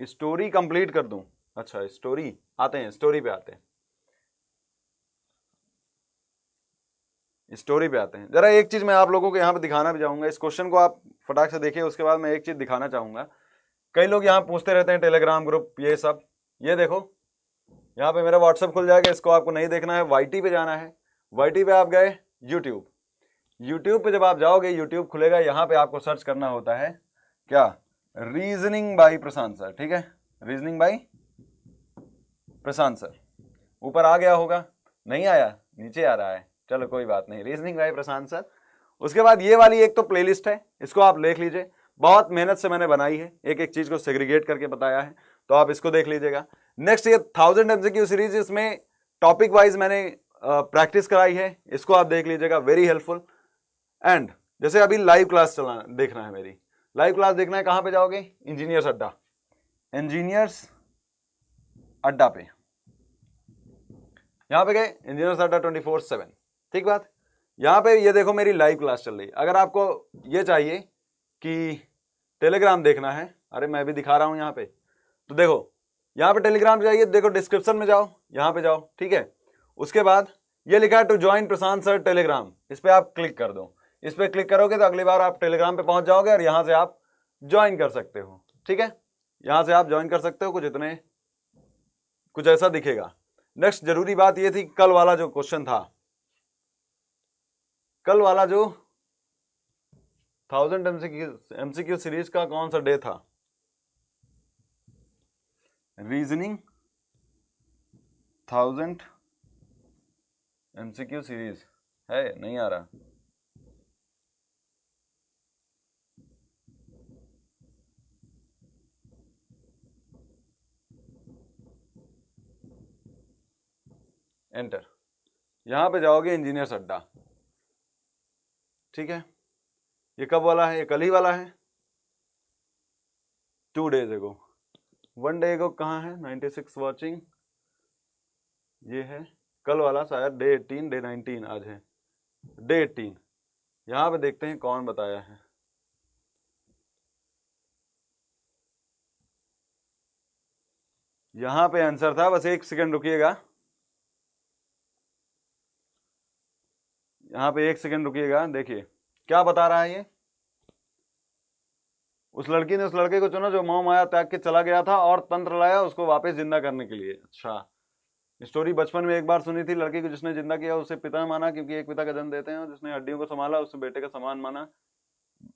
स्टोरी कंप्लीट कर दूं। अच्छा स्टोरी आते हैं, स्टोरी पे आते हैं, स्टोरी पे आते हैं। जरा एक चीज मैं आप लोगों को यहाँ पे दिखाना भी चाहूंगा, इस क्वेश्चन को आप फटाक से देखिए, उसके बाद मैं एक चीज दिखाना चाहूंगा। कई लोग यहाँ पूछते रहते हैं टेलीग्राम ग्रुप ये सब, ये देखो यहाँ पे मेरा व्हाट्सएप खुल जाएगा, इसको आपको नहीं देखना है, वाईटी पे जाना है, वाईटी पे आप गए, यूट्यूब, यूट्यूब पे जब आप जाओगे यूट्यूब खुलेगा, यहाँ पे आपको सर्च करना होता है क्या, रीजनिंग बाई प्रशांत सर। ठीक है, रीजनिंग बाई प्रशांत सर, ऊपर आ गया होगा, नहीं आया, नीचे आ रहा है, चलो कोई बात नहीं, रीजनिंग बाई प्रशांत सर। उसके बाद ये वाली एक तो प्लेलिस्ट है, इसको आप देख लीजिए, बहुत मेहनत से मैंने बनाई है, एक एक चीज को सेग्रीगेट करके बताया है, तो आप इसको देख लीजिएगा। नेक्स्ट ये 1000 MCQ सीरीज, इसमें टॉपिक वाइज मैंने प्रैक्टिस कराई है, इसको आप देख लीजिएगा, वेरी हेल्पफुल। एंड जैसे अभी लाइव क्लास चला देखना है, मेरी लाइव क्लास देखना है, कहां पे जाओगे, इंजीनियर्स अड्डा, इंजीनियर्स अड्डा पे, यहां पे गए इंजीनियर्स अड्डा 24/7। ठीक बात, यहां पे ये देखो मेरी लाइव क्लास चल रही है। अगर आपको ये चाहिए कि टेलीग्राम देखना है, अरे मैं भी दिखा रहा हूं यहाँ पे, तो देखो यहाँ पे टेलीग्राम जाइए, देखो डिस्क्रिप्शन में जाओ, यहाँ पे जाओ, ठीक है, उसके बाद ये लिखा है to join Prashant sir Telegram, इस पे आप क्लिक कर दो, इस पे क्लिक करोगे तो अगली बार आप टेलीग्राम पे पहुंच जाओगे, और यहाँ से आप ज्वाइन कर सकते हो। ठीक है, यहाँ से आप ज्वाइन कर सकते हो, कुछ ऐसा दिखेगा। नेक्स्ट जरूरी बात ये थी, कल वाला जो क्वेश्चन था, कल वाला जो 1000 MCQ सीरीज का कौन सा डे था, रीजनिंग 1000 MCQ सीरीज है, नहीं आ रहा, एंटर, यहां पे जाओगे इंजीनियर्स अड्डा। ठीक है, ये कब वाला है, ये कल ही वाला है, 2 days एगो, 1 day एगो कहाँ है, 96 वॉचिंग, ये है कल वाला, शायद डे 18 डे 19 आज है डे 18। यहां पे देखते हैं कौन बताया है, यहां पे आंसर था, बस 1 सेकंड रुकिएगा, यहां पे 1 सेकंड रुकिएगा, देखिए क्या बता रहा है ये, उस लड़की ने उस लड़के को चुना जो मोह माया त्याग के चला गया था और तंत्र लाया उसको वापस जिंदा करने के लिए। अच्छा, स्टोरी बचपन में एक बार सुनी थी, लड़की को जिसने जिंदा किया उसे पिता माना, क्योंकि एक पिता का जन्म देते हैं, और जिसने हड्डियों को संभाला उसे बेटे का समान माना,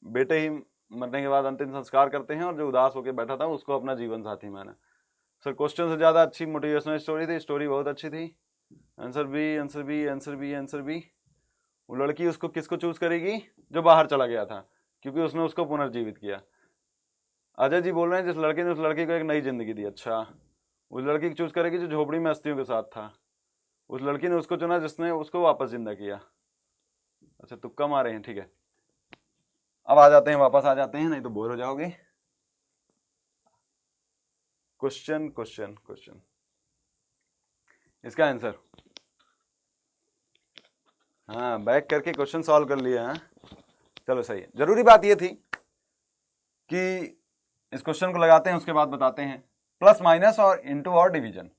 बेटे ही मरने के बाद अंतिम संस्कार करते हैं, और जो उदास होकर बैठा था उसको अपना जीवन साथी माना। सर क्वेश्चन से ज्यादा अच्छी मोटिवेशनल स्टोरी थी, स्टोरी बहुत अच्छी थी। Answer B, answer B, answer B, answer B. वो लड़की उसको किसको चूज करेगी, जो बाहर चला गया था, क्योंकि उसने उसको पुनर्जीवित किया। अजय जी बोल रहे हैं जिस लड़की ने उस लड़की को एक नई जिंदगी दी। अच्छा, उस लड़की को चूज करेगी जो झोपड़ी में अस्थियों के साथ था, उस लड़की ने उसको चुना जिसने उसको वापस जिंदा किया। अच्छा, तुक्का मारे हैं, ठीक है। अब आ जाते हैं, वापस आ जाते हैं, नहीं तो बोर हो जाओगे। क्वेश्चन क्वेश्चन क्वेश्चन, इसका आंसर, हाँ बैक करके क्वेश्चन सॉल्व कर लिया। हाँ चलो सही है। जरूरी बात ये थी कि इस क्वेश्चन को लगाते हैं, उसके बाद बताते हैं प्लस माइनस और इंटू और डिवीजन।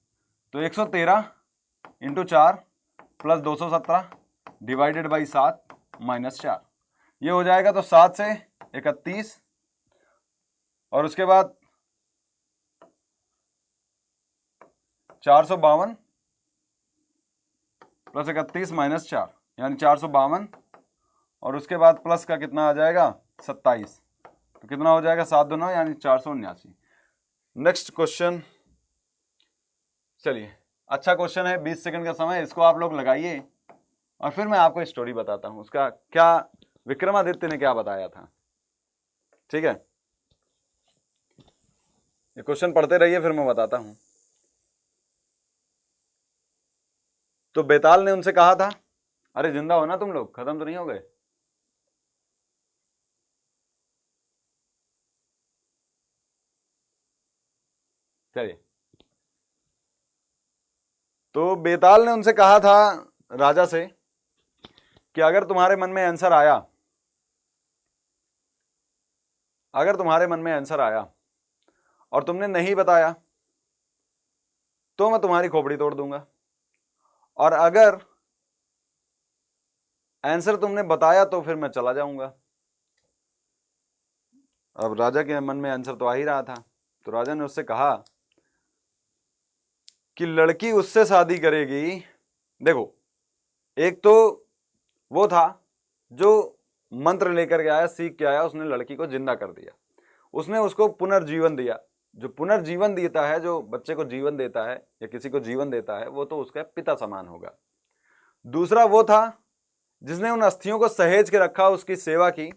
तो 113 into 4 plus 217 divided by 7 minus 4, ये हो जाएगा। तो 7 से 31 और उसके बाद 452 प्लस 31 माइनस 4 यानी 452, और उसके बाद प्लस का कितना आ जाएगा 27, तो कितना हो जाएगा 7 2 यानी 479। नेक्स्ट क्वेश्चन, चलिए अच्छा क्वेश्चन है, 20 सेकंड का समय, इसको आप लोग लगाइए और फिर मैं आपको स्टोरी बताता हूं उसका क्या, विक्रमादित्य ने क्या बताया था। ठीक है, ये क्वेश्चन पढ़ते रहिए फिर मैं बताता हूं। तो बेताल ने उनसे कहा था अरे जिंदा हो ना तुम लोग, खत्म तो नहीं हो गए? चलिए, तो बेताल ने उनसे कहा था, राजा से, कि अगर तुम्हारे मन में आंसर आया, अगर तुम्हारे मन में आंसर आया और तुमने नहीं बताया तो मैं तुम्हारी खोपड़ी तोड़ दूंगा, और अगर आंसर तुमने बताया तो फिर मैं चला जाऊंगा। अब राजा के मन में आंसर तो आ ही रहा था, तो राजा ने उससे कहा कि लड़की उससे शादी करेगी। देखो, एक तो वो था जो मंत्र लेकर के आया, सीख के आया, उसने लड़की को जिंदा कर दिया, उसने उसको पुनर्जीवन दिया। जो पुनर्जीवन देता है, जो बच्चे को जीवन देता है या किसी को जीवन देता है, वो तो उसका पिता समान होगा। दूसरा वो था जिसने उन अस्थियों को सहेज के रखा, उसकी सेवा की,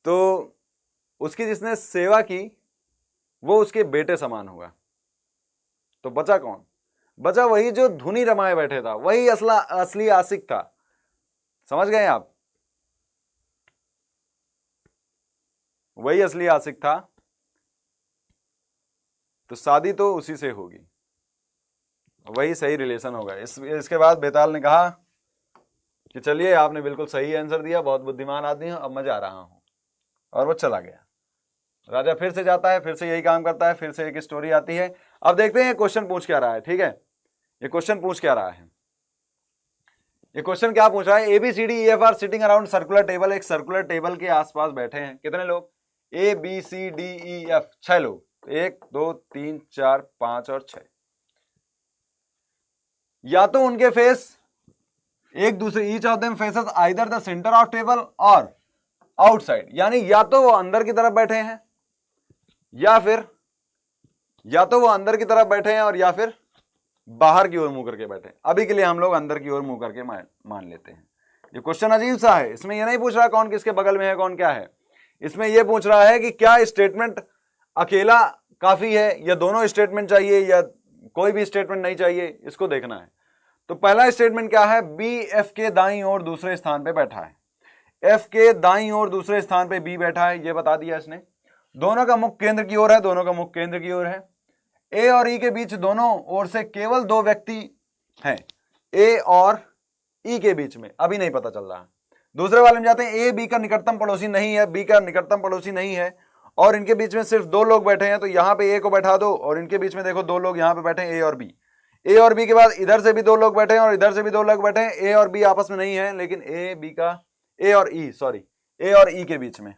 तो उसकी जिसने सेवा की वो उसके बेटे समान होगा। तो बचा कौन? बचा वही जो धुनी रमाए बैठे था, वही असली आशिक था। समझ गए आप? वही असली आशिक था, तो शादी तो उसी से होगी, वही सही रिलेशन होगा। इसके बाद बेताल ने कहा कि चलिए, आपने बिल्कुल सही आंसर दिया, बहुत बुद्धिमान आदमी हो, अब मैं जा रहा हूं। और वो चला गया। राजा फिर से जाता है, फिर से यही काम करता है, फिर से एक स्टोरी आती है। अब देखते हैं क्वेश्चन पूछ क्या रहा है। ठीक है, ये क्वेश्चन पूछ क्या रहा है? ये क्वेश्चन क्या पूछ रहा है? ABCD EF are sitting around circular table. एक सर्कुलर टेबल के आसपास बैठे हैं कितने लोग? ABCDEF, 6 लोग। 1 2 3 4 5 और 6। या तो उनके फेस एक दूसरे, each of them faces either the centre of table और आउटसाइड, यानी या तो वो अंदर की तरफ बैठे हैं, या तो वो अंदर की तरफ बैठे हैं, और या फिर बाहर की ओर मुंह करके बैठे। अभी के लिए हम लोग अंदर की ओर मुंह करके मान लेते हैं। ये क्वेश्चन अजीब सा है। इसमें ये नहीं पूछ रहा कौन किसके बगल में है, कौन क्या है। इसमें यह पूछ रहा है कि क्या स्टेटमेंट अकेला काफी है, या दोनों स्टेटमेंट चाहिए, या कोई भी स्टेटमेंट नहीं चाहिए, इसको देखना है। तो पहला स्टेटमेंट क्या है? बी एफ के दाईं ओर दूसरे स्थान पे बैठा है। एफ के दाईं ओर दूसरे स्थान पे बी बैठा है, ये बता दिया इसने। दोनों का मुख केंद्र की ओर है, दोनों का मुख केंद्र की ओर है। ए और ई के बीच दोनों ओर से केवल 2 व्यक्ति हैं, ए और ई के बीच में अभी नहीं पता चल रहा। दूसरे वाले में जाते हैं, ए बी का निकटतम पड़ोसी नहीं है, बी का निकटतम पड़ोसी नहीं है, और इनके बीच में सिर्फ 2 लोग बैठे हैं। तो यहां पे ए को बैठा दो, और इनके बीच में देखो 2 लोग यहां पे बैठे हैं, ए और बी। ए और बी के बाद इधर से भी 2 लोग बैठे हैं, और इधर से भी 2 लोग बैठे हैं। ए और बी आपस में नहीं है, लेकिन ए और ई के बीच में।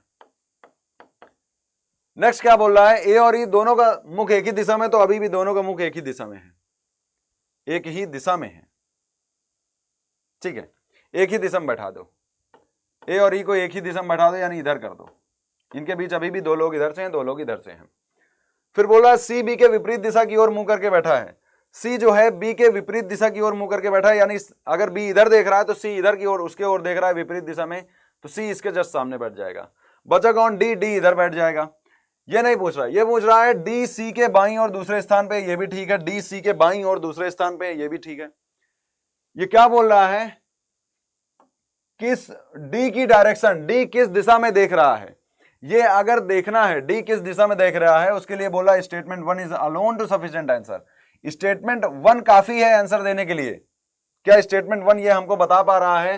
नेक्स्ट क्या बोल रहा है? ए और ई दोनों का मुख एक ही दिशा में, तो अभी भी दोनों का मुख एक ही दिशा में है, एक ही दिशा में है। ठीक है, एक ही दिशा में बैठा दो, ए और ई को एक ही दिशा में बैठा दो, यानी इधर कर दो। इनके बीच अभी भी 2 लोग इधर से हैं, 2 लोग इधर से हैं। फिर बोला है सी बी के विपरीत दिशा की ओर मुंह करके बैठा है। सी जो है बी के विपरीत दिशा की ओर मुंह करके बैठा है, यानी अगर बी इधर देख रहा है तो सी इधर की ओर, उसके ओर देख रहा है विपरीत दिशा में, तो सी इसके जस्ट सामने बैठ जाएगा। बचा कौन? डी। डी इधर बैठ जाएगा। ये नहीं पूछ रहा है, ये पूछ रहा है डी सी के बाईं और दूसरे स्थान पे, ये भी ठीक है। डी सी के बाईं और दूसरे स्थान पे, ये भी ठीक है। ये क्या बोल रहा है? किस डी की डायरेक्शन, डी किस दिशा में देख रहा है, ये अगर देखना है डी किस दिशा में देख रहा है, उसके लिए बोला statement 1 is alone to sufficient answer. Statement 1 काफी है आंसर देने के लिए। क्या स्टेटमेंट 1 ये हमको बता पा रहा है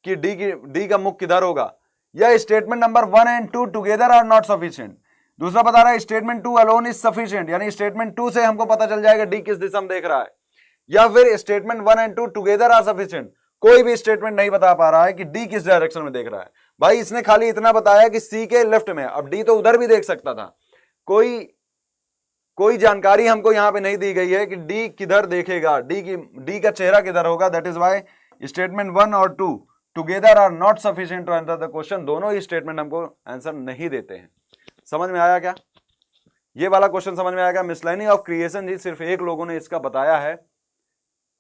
कि डी का मुख किधर होगा, या statement number 1 and 2 together are not sufficient? दूसरा बता रहा है स्टेटमेंट 2 अलोन इज सफिशिएंट, यानी स्टेटमेंट 2 से हमको पता चल जाएगा डी किस दिशा में देख रहा है, या फिर statement 1 and 2 together are sufficient. कोई भी स्टेटमेंट नहीं बता पा रहा है कि डी किस डायरेक्शन में देख रहा है। भाई इसने खाली इतना बताया कि सी के लेफ्ट में, अब डी तो उधर भी देख सकता था। कोई जानकारी हमको यहां पे नहीं दी गई है कि डी किधर देखेगा, डी का चेहरा किधर होगा। दैट इज वाई स्टेटमेंट 1 और 2 together are not sufficient to answer the question. दोनों ही स्टेटमेंट हमको आंसर नहीं देते हैं। समझ में आया क्या? ये वाला क्वेश्चन समझ में आएगा। मिसलाइनी ऑफ क्रिएशन जी सिर्फ एक लोगों ने इसका बताया है,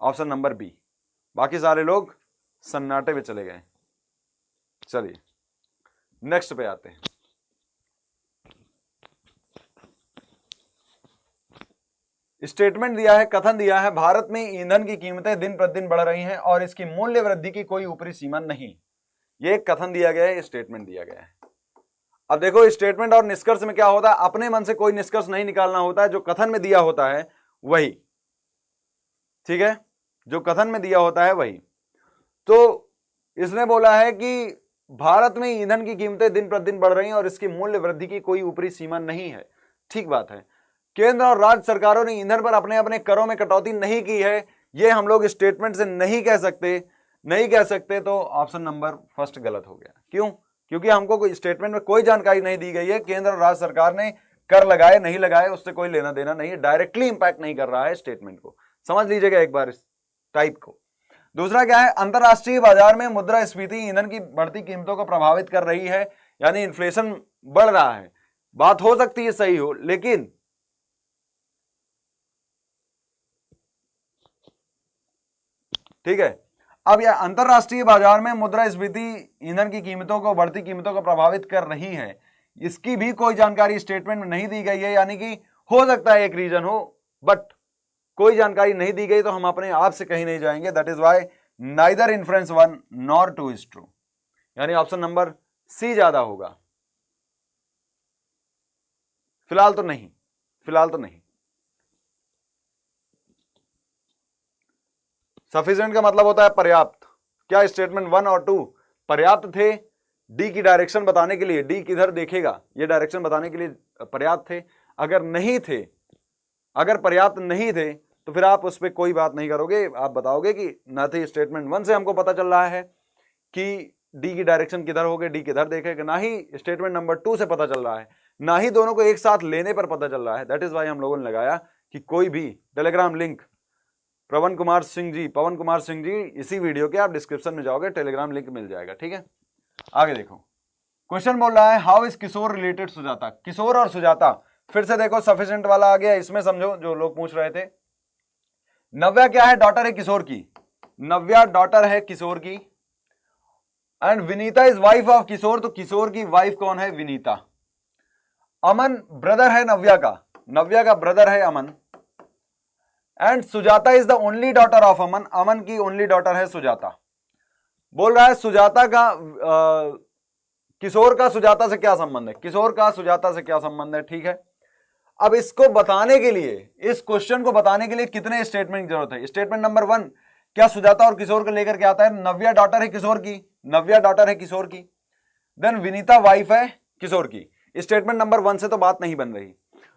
ऑप्शन नंबर बी। बाकी सारे लोग सन्नाटे पे चले गए। चलिए नेक्स्ट पे आते हैं। स्टेटमेंट दिया है, कथन दिया है, भारत में ईंधन की कीमतें दिन प्रतिदिन बढ़ रही हैं और इसकी मूल्य वृद्धि की कोई ऊपरी सीमा नहीं। ये एक कथन दिया गया है, स्टेटमेंट दिया गया है। अब देखो स्टेटमेंट और निष्कर्ष में क्या होता है, अपने मन से कोई निष्कर्ष नहीं निकालना होता है, जो कथन में दिया होता है वही, ठीक है, जो कथन में दिया होता है वही। तो इसने बोला है कि भारत में ईंधन की कीमतें दिन प्रतिदिन बढ़ रही हैं और इसकी मूल्य वृद्धि की कोई ऊपरी सीमा नहीं है। ठीक बात है, केंद्र और राज्य सरकारों ने ईंधन पर अपने अपने करों में कटौती नहीं की है, ये हम लोग स्टेटमेंट से नहीं कह सकते, तो ऑप्शन नंबर फर्स्ट गलत हो गया। क्यों? क्योंकि हमको कोई स्टेटमेंट में कोई जानकारी नहीं दी गई है, केंद्र और राज्य सरकार ने कर लगाए नहीं लगाए उससे कोई लेना देना नहीं है, डायरेक्टली इंपैक्ट नहीं कर रहा है स्टेटमेंट को, समझ लीजिएगा एक बार इस टाइप को। दूसरा क्या है, अंतरराष्ट्रीय बाजार में मुद्रास्फीति ईंधन की बढ़ती कीमतों को प्रभावित कर रही है, यानी इन्फ्लेशन बढ़ रहा है। बात हो सकती है सही हो, लेकिन ठीक है, अब यह अंतरराष्ट्रीय बाजार में मुद्रास्फीति ईंधन की कीमतों को, बढ़ती कीमतों को प्रभावित कर रही है, इसकी भी कोई जानकारी स्टेटमेंट में नहीं दी गई है, यानी कि हो सकता है एक रीजन हो, बट कोई जानकारी नहीं दी गई तो हम अपने आप से कहीं नहीं जाएंगे। That is why neither inference 1 nor 2 is true, यानी ऑप्शन नंबर सी ज्यादा होगा। फिलहाल तो नहीं, सफिशिएंट का मतलब होता है पर्याप्त। क्या स्टेटमेंट 1 और 2 पर्याप्त थे डी की डायरेक्शन बताने के लिए, डी किधर देखेगा ये डायरेक्शन बताने के लिए पर्याप्त थे? अगर नहीं थे, अगर पर्याप्त नहीं थे तो फिर आप उस पर कोई बात नहीं करोगे, आप बताओगे कि ना थे स्टेटमेंट 1 से हमको पता चल रहा है कि डी की डायरेक्शन किधर होगी, डी किधर देखेगा, ना ही स्टेटमेंट नंबर 2 से पता चल रहा है, ना ही दोनों को एक साथ लेने पर पता चल रहा है। दैट इज वाई हम लोगों ने लगाया कि कोई भी टेलीग्राम लिंक पवन कुमार सिंह जी इसी वीडियो के आप डिस्क्रिप्शन में जाओगे, टेलीग्राम लिंक मिल जाएगा। ठीक है, आगे देखो क्वेश्चन बोल रहा है how is Kishore related Sujata. Kishore और सुजाता, फिर से देखो सफिशिएंट वाला आ गया, इसमें समझो जो लोग पूछ रहे थे। नव्या क्या है, डॉटर है किशोर की, नव्या डॉटर है किशोर की, and Vinita is wife of Kishore, तो किशोर की वाइफ कौन है, विनीता। अमन ब्रदर है नव्या का ब्रदर है Aman, and Sujata is the only daughter of Aman, Aman की ओनली डॉटर है सुजाता। बोल रहा है सुजाता का किशोर का सुजाता से क्या संबंध है, किशोर का सुजाता से क्या संबंध है। ठीक है, अब इसको बताने के लिए, इस क्वेश्चन को बताने के लिए कितने स्टेटमेंट की जरूरत है। स्टेटमेंट नंबर 1 क्या सुजाता और किशोर को लेकर के आता है, नव्या डॉटर है किशोर की, नव्या डॉटर है किशोर की, देन विनीता वाइफ है किशोर की। स्टेटमेंट नंबर 1 से तो बात नहीं बन रही।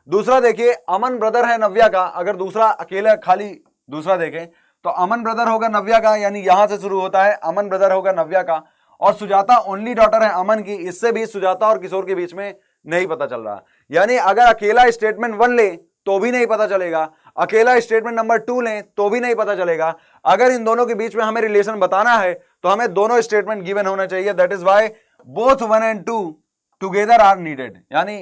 दूसरा देखिए, अमन ब्रदर है नव्या का, अगर दूसरा अकेला खाली दूसरा देखें तो अमन ब्रदर होगा नव्या का, यानी यहां से शुरू होता है, अमन ब्रदर होगा नव्या का, और सुजाता ओनली डॉटर है अमन की, इससे भी सुजाता और किशोर के बीच में नहीं पता चल रहा। यानी अगर अकेला स्टेटमेंट 1 ले तो भी नहीं पता चलेगा, अकेला स्टेटमेंट नंबर 2 ले तो भी नहीं पता चलेगा। अगर इन दोनों के बीच में हमें रिलेशन बताना है तो हमें दोनों स्टेटमेंट गिवन होना चाहिए। That is why both 1 and 2 together are needed, यानी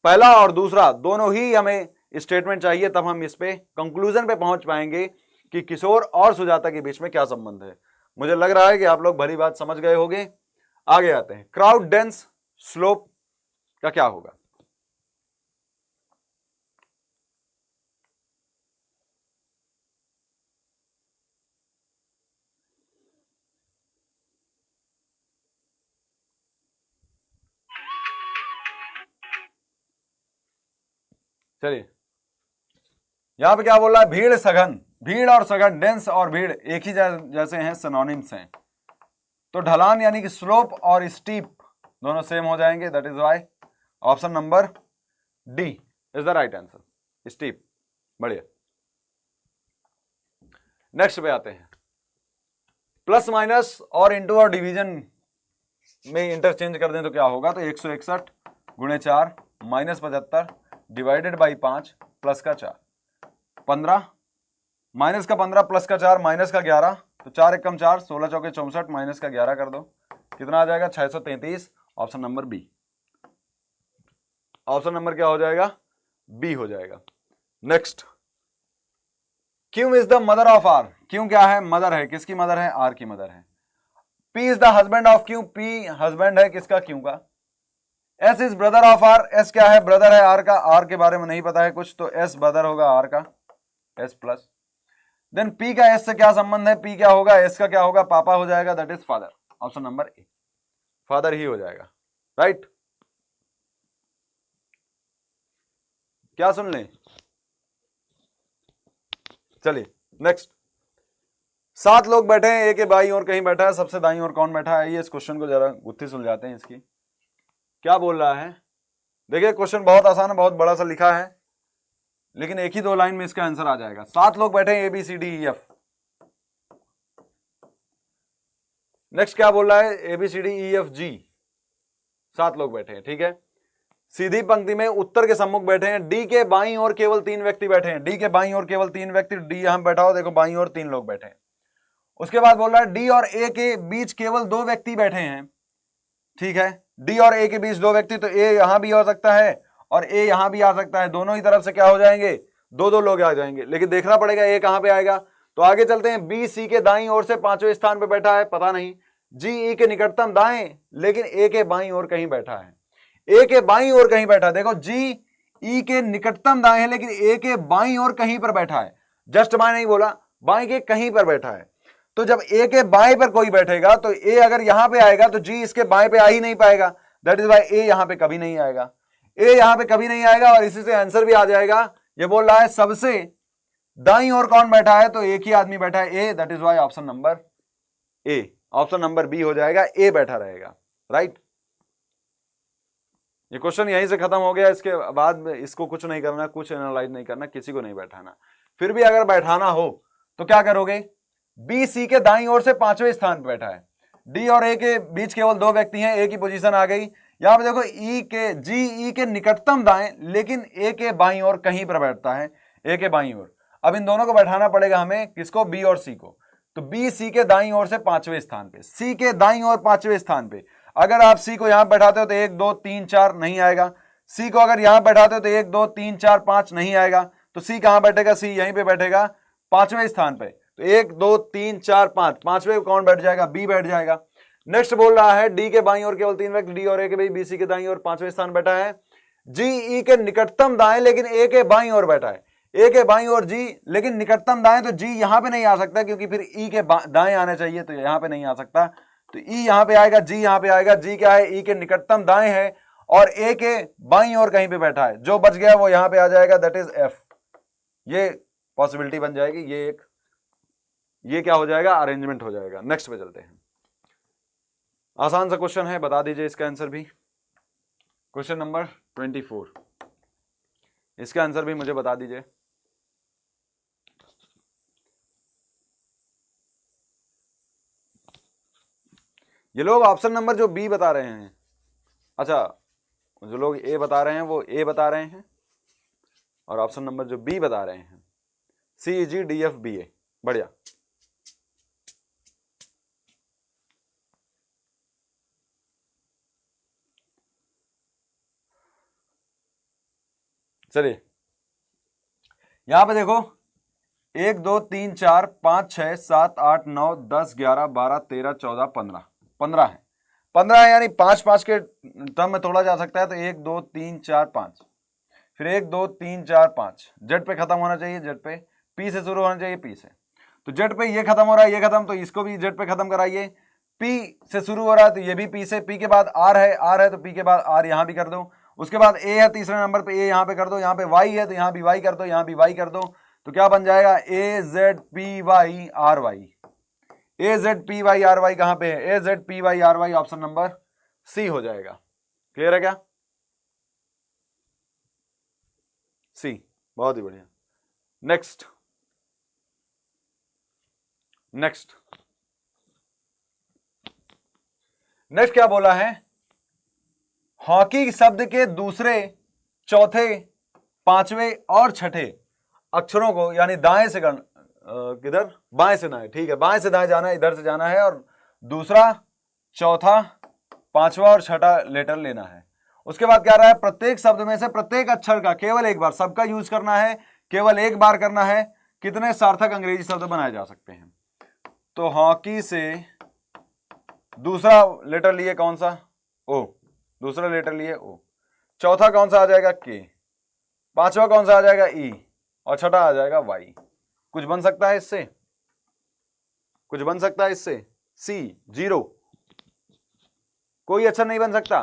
पहला और दूसरा दोनों ही हमें स्टेटमेंट चाहिए, तब हम इस पे कंक्लूजन पे पहुंच पाएंगे कि किशोर और सुजाता के बीच में क्या संबंध है। मुझे लग रहा है कि आप लोग भली बात समझ गए होंगे। आगे आते हैं, क्राउड डेंस स्लोप का क्या होगा। चलिए, यहां पे क्या बोल रहा है, भीड़ सघन, भीड़ और सघन, डेंस और भीड़ एक ही जैसे हैं, सिनोनिम्स हैं, तो ढलान यानी कि स्लोप और स्टीप दोनों सेम हो जाएंगे। That is why option number D is the right answer, steep. बढ़िया, नेक्स्ट पे आते हैं। प्लस माइनस और इंटू और डिवीजन में इंटरचेंज कर दें तो क्या होगा, तो 161 गुणे 4 माइनस 75 डिवाइडेड बाई 5 प्लस का 4, 15 माइनस का 15 प्लस का 4 माइनस का 11, तो 4 एकम 4, 16 चौके 64 माइनस का 11 कर दो, कितना आ जाएगा 633। Option number B, option number क्या हो जाएगा, बी हो जाएगा। Next, Q is the mother of R, Q क्या है, मदर है, किसकी मदर है, आर की मदर है। P is the husband of Q, P husband है किसका, क्यू का। S is brother of R, S क्या है, ब्रदर है आर का, आर के बारे में नहीं पता है कुछ, तो एस ब्रदर होगा आर का। S plus. देन पी का एस से क्या संबंध है, पी क्या होगा, एस का क्या होगा, पापा हो जाएगा, that is father. Option number A, father ही हो जाएगा, राइट। क्या सुन लें, चलिए नेक्स्ट। 7 लोग बैठे हैं, ए के बाईं ओर कहीं बैठा है, सबसे दाईं ओर कौन बैठा है, ये इस क्वेश्चन को जरा गुत्थी सुलझाते हैं इसकी। क्या बोल रहा है, देखिए क्वेश्चन बहुत आसान है, बहुत बड़ा सा लिखा है, लेकिन एक ही 2 लाइन में इसका आंसर आ जाएगा। 7 लोग बैठे हैं, A B C D E F. Next क्या बोल रहा है, A B C D E F G, 7 लोग बैठे हैं, ठीक है। सीधी पंक्ति में उत्तर के सम्मुख बैठे हैं, डी के बाईं ओर केवल 3 व्यक्ति बैठे हैं, डी के बाईं ओर केवल 3 व्यक्ति, डी यहां बैठा हो, देखो बाईं ओर 3 लोग बैठे हैं। उसके बाद बोल रहा है डी और ए के बीच केवल 2 व्यक्ति बैठे हैं, ठीक है। डी और ए के बीच 2 व्यक्ति, तो ए यहां भी हो सकता है और ए यहां भी आ सकता है, दोनों ही तरफ से क्या हो जाएंगे, 2-2 लोग आ जाएंगे, लेकिन देखना पड़ेगा ए कहां पे आएगा। तो आगे चलते हैं, बी सी के दाईं ओर से 5वें स्थान पे बैठा है, पता नहीं। जी ई के निकटतम दाएं, लेकिन ए के बाईं ओर कहीं बैठा है, ए के बाईं ओर कहीं बैठा है। देखो जी ई के निकटतम दाएं है, लेकिन ए के बाईं ओर कहीं पर बैठा है, जस्ट बाएं नहीं बोला, बाएं के कहीं पर बैठा है। तो जब ए के बाएं पर कोई बैठेगा तो ए अगर यहां पे आएगा तो जी इसके बाएं पे आ ही नहीं पाएगा, दैट इज वाई ए यहां पे कभी नहीं आएगा, ए यहां पे कभी नहीं आएगा, और इसी से आंसर भी आ जाएगा। ये बोल रहा है सबसे दाईं ओर कौन बैठा है, तो एक ही आदमी बैठा है, A, that is why option number A, option number B हो जाएगा, ए बैठा रहेगा, राइट। ये क्वेश्चन यहीं से खत्म हो गया, इसके बाद इसको कुछ नहीं करना, कुछ एनालाइज नहीं करना, किसी को नहीं बैठाना। फिर भी अगर बैठाना हो तो क्या करोगे, बी सी के दाईं ओर से 5वें स्थान पर बैठा है, डी और ए के बीच केवल 2 व्यक्ति हैं, ए की पोजीशन आ गई। यहां पे देखो ई के जी ई के निकटतम दाएं, लेकिन ए के बाईं ओर कहीं पर बैठता है, ए के बाईं ओर। अब इन दोनों को बैठाना पड़ेगा हमें, किसको, बी और सी को। तो बी सी के दाईं ओर से 5वें स्थान पे, सी के दाईं ओर 5वें स्थान पे। अगर आप सी को यहां बैठाते हो तो 1 2 3 4 नहीं आएगा, सी को अगर यहां बैठाते हो तो 1 2 3 4 5 नहीं आएगा, तो सी कहां बैठेगा, सी यहीं पे बैठेगा 5वें स्थान पे। तो 1 2 3 4 5, 5वें कौन बैठ जाएगा, बी बैठ जाएगा। नेक्स्ट बोल रहा है डी के बाईं ओर केवल 3 व्यक्ति, डी और ए के बीच बी सी के दाईं ओर 5वें स्थान बैठा है, जी ई के निकटतम दाएं, लेकिन ए के बाईं ओर बैठा है, ए के बाईं ओर जी, लेकिन निकटतम दाएं, तो जी यहां पे नहीं आ सकता, क्योंकि फिर ई के दाएं आने चाहिए, तो यहां पे नहीं आ सकता, तो ई यहां पे आएगा, जी यहां पे आएगा। जी क्या है, ई के निकटतम दाएं है और ए के बाईं ओर कहीं पे बैठा है, जो बच गया वो यहां पे आ जाएगा, दैट इज एफ। ये पॉसिबिलिटी बन जाएगी, ये क्या हो जाएगा, अरेंजमेंट हो जाएगा। नेक्स्ट पे चलते हैं, आसान सा क्वेश्चन है, बता दीजिए इसका आंसर भी। क्वेश्चन नंबर 24, इसका आंसर भी मुझे बता दीजिए। ये लोग ऑप्शन नंबर जो बी बता रहे हैं, अच्छा जो लोग ए बता रहे हैं वो ए बता रहे हैं, और ऑप्शन नंबर जो बी बता रहे हैं सी जी डी एफ बी ए, बढ़िया। चलिए यहां पे देखो 1 2 3 4 5 6 7 8 9 10 11 12 13 14 15, 15 है, 15 है, यानी 5 5 के टर्म में तोड़ा जा सकता है, तो 1 2 3 4 5, फिर 1 2 3 4 5, जेड पे खत्म होना चाहिए, जेड पे, पी से शुरू होना चाहिए, पी से, तो जेड पे ये खत्म हो रहा है, ये खत्म, तो इसको भी जेड पे खत्म कराइए। पी से शुरू हो रहा है तो ये भी पी से, पी के बाद आर है तो पी के बाद आर यहां भी कर दो, उसके बाद ए है तीसरे नंबर पे, ए यहां पे कर दो, यहां पे वाई है तो यहां भी वाई कर दो, यहां भी वाई कर दो, तो क्या बन जाएगा, A Z P Y R Y, A Z P Y R Y कहां पे है, A Z P Y R Y, option number C हो जाएगा। क्लियर है क्या, सी, बहुत ही बढ़िया। नेक्स्ट नेक्स्ट नेक्स्ट क्या बोला है, हॉकी शब्द के दूसरे, चौथे, 5वें और 6ठे अक्षरों को, यानी दाएं से किधर, बाएं से दाएं, ठीक है, बाएं से दाएं जाना है, इधर से जाना है, और दूसरा, चौथा, 5वां और 6ठा लेटर लेना है। उसके बाद क्या रहा है, प्रत्येक शब्द में से प्रत्येक अक्षर का केवल एक बार, सबका यूज करना है, केवल एक बार करना है। कितने सार्थक अंग्रेजी शब्द बनाए जा सकते हैं, तो हॉकी से दूसरा लेटर लिए कौन सा, ओ, दूसरा लेटर लिए ओ, चौथा कौन सा आ जाएगा, के, 5वां कौन सा आ जाएगा, ई, और 6ठा आ जाएगा वाई। कुछ बन सकता है इससे? कुछ बन सकता है इससे? सी 0, कोई अक्षर नहीं बन सकता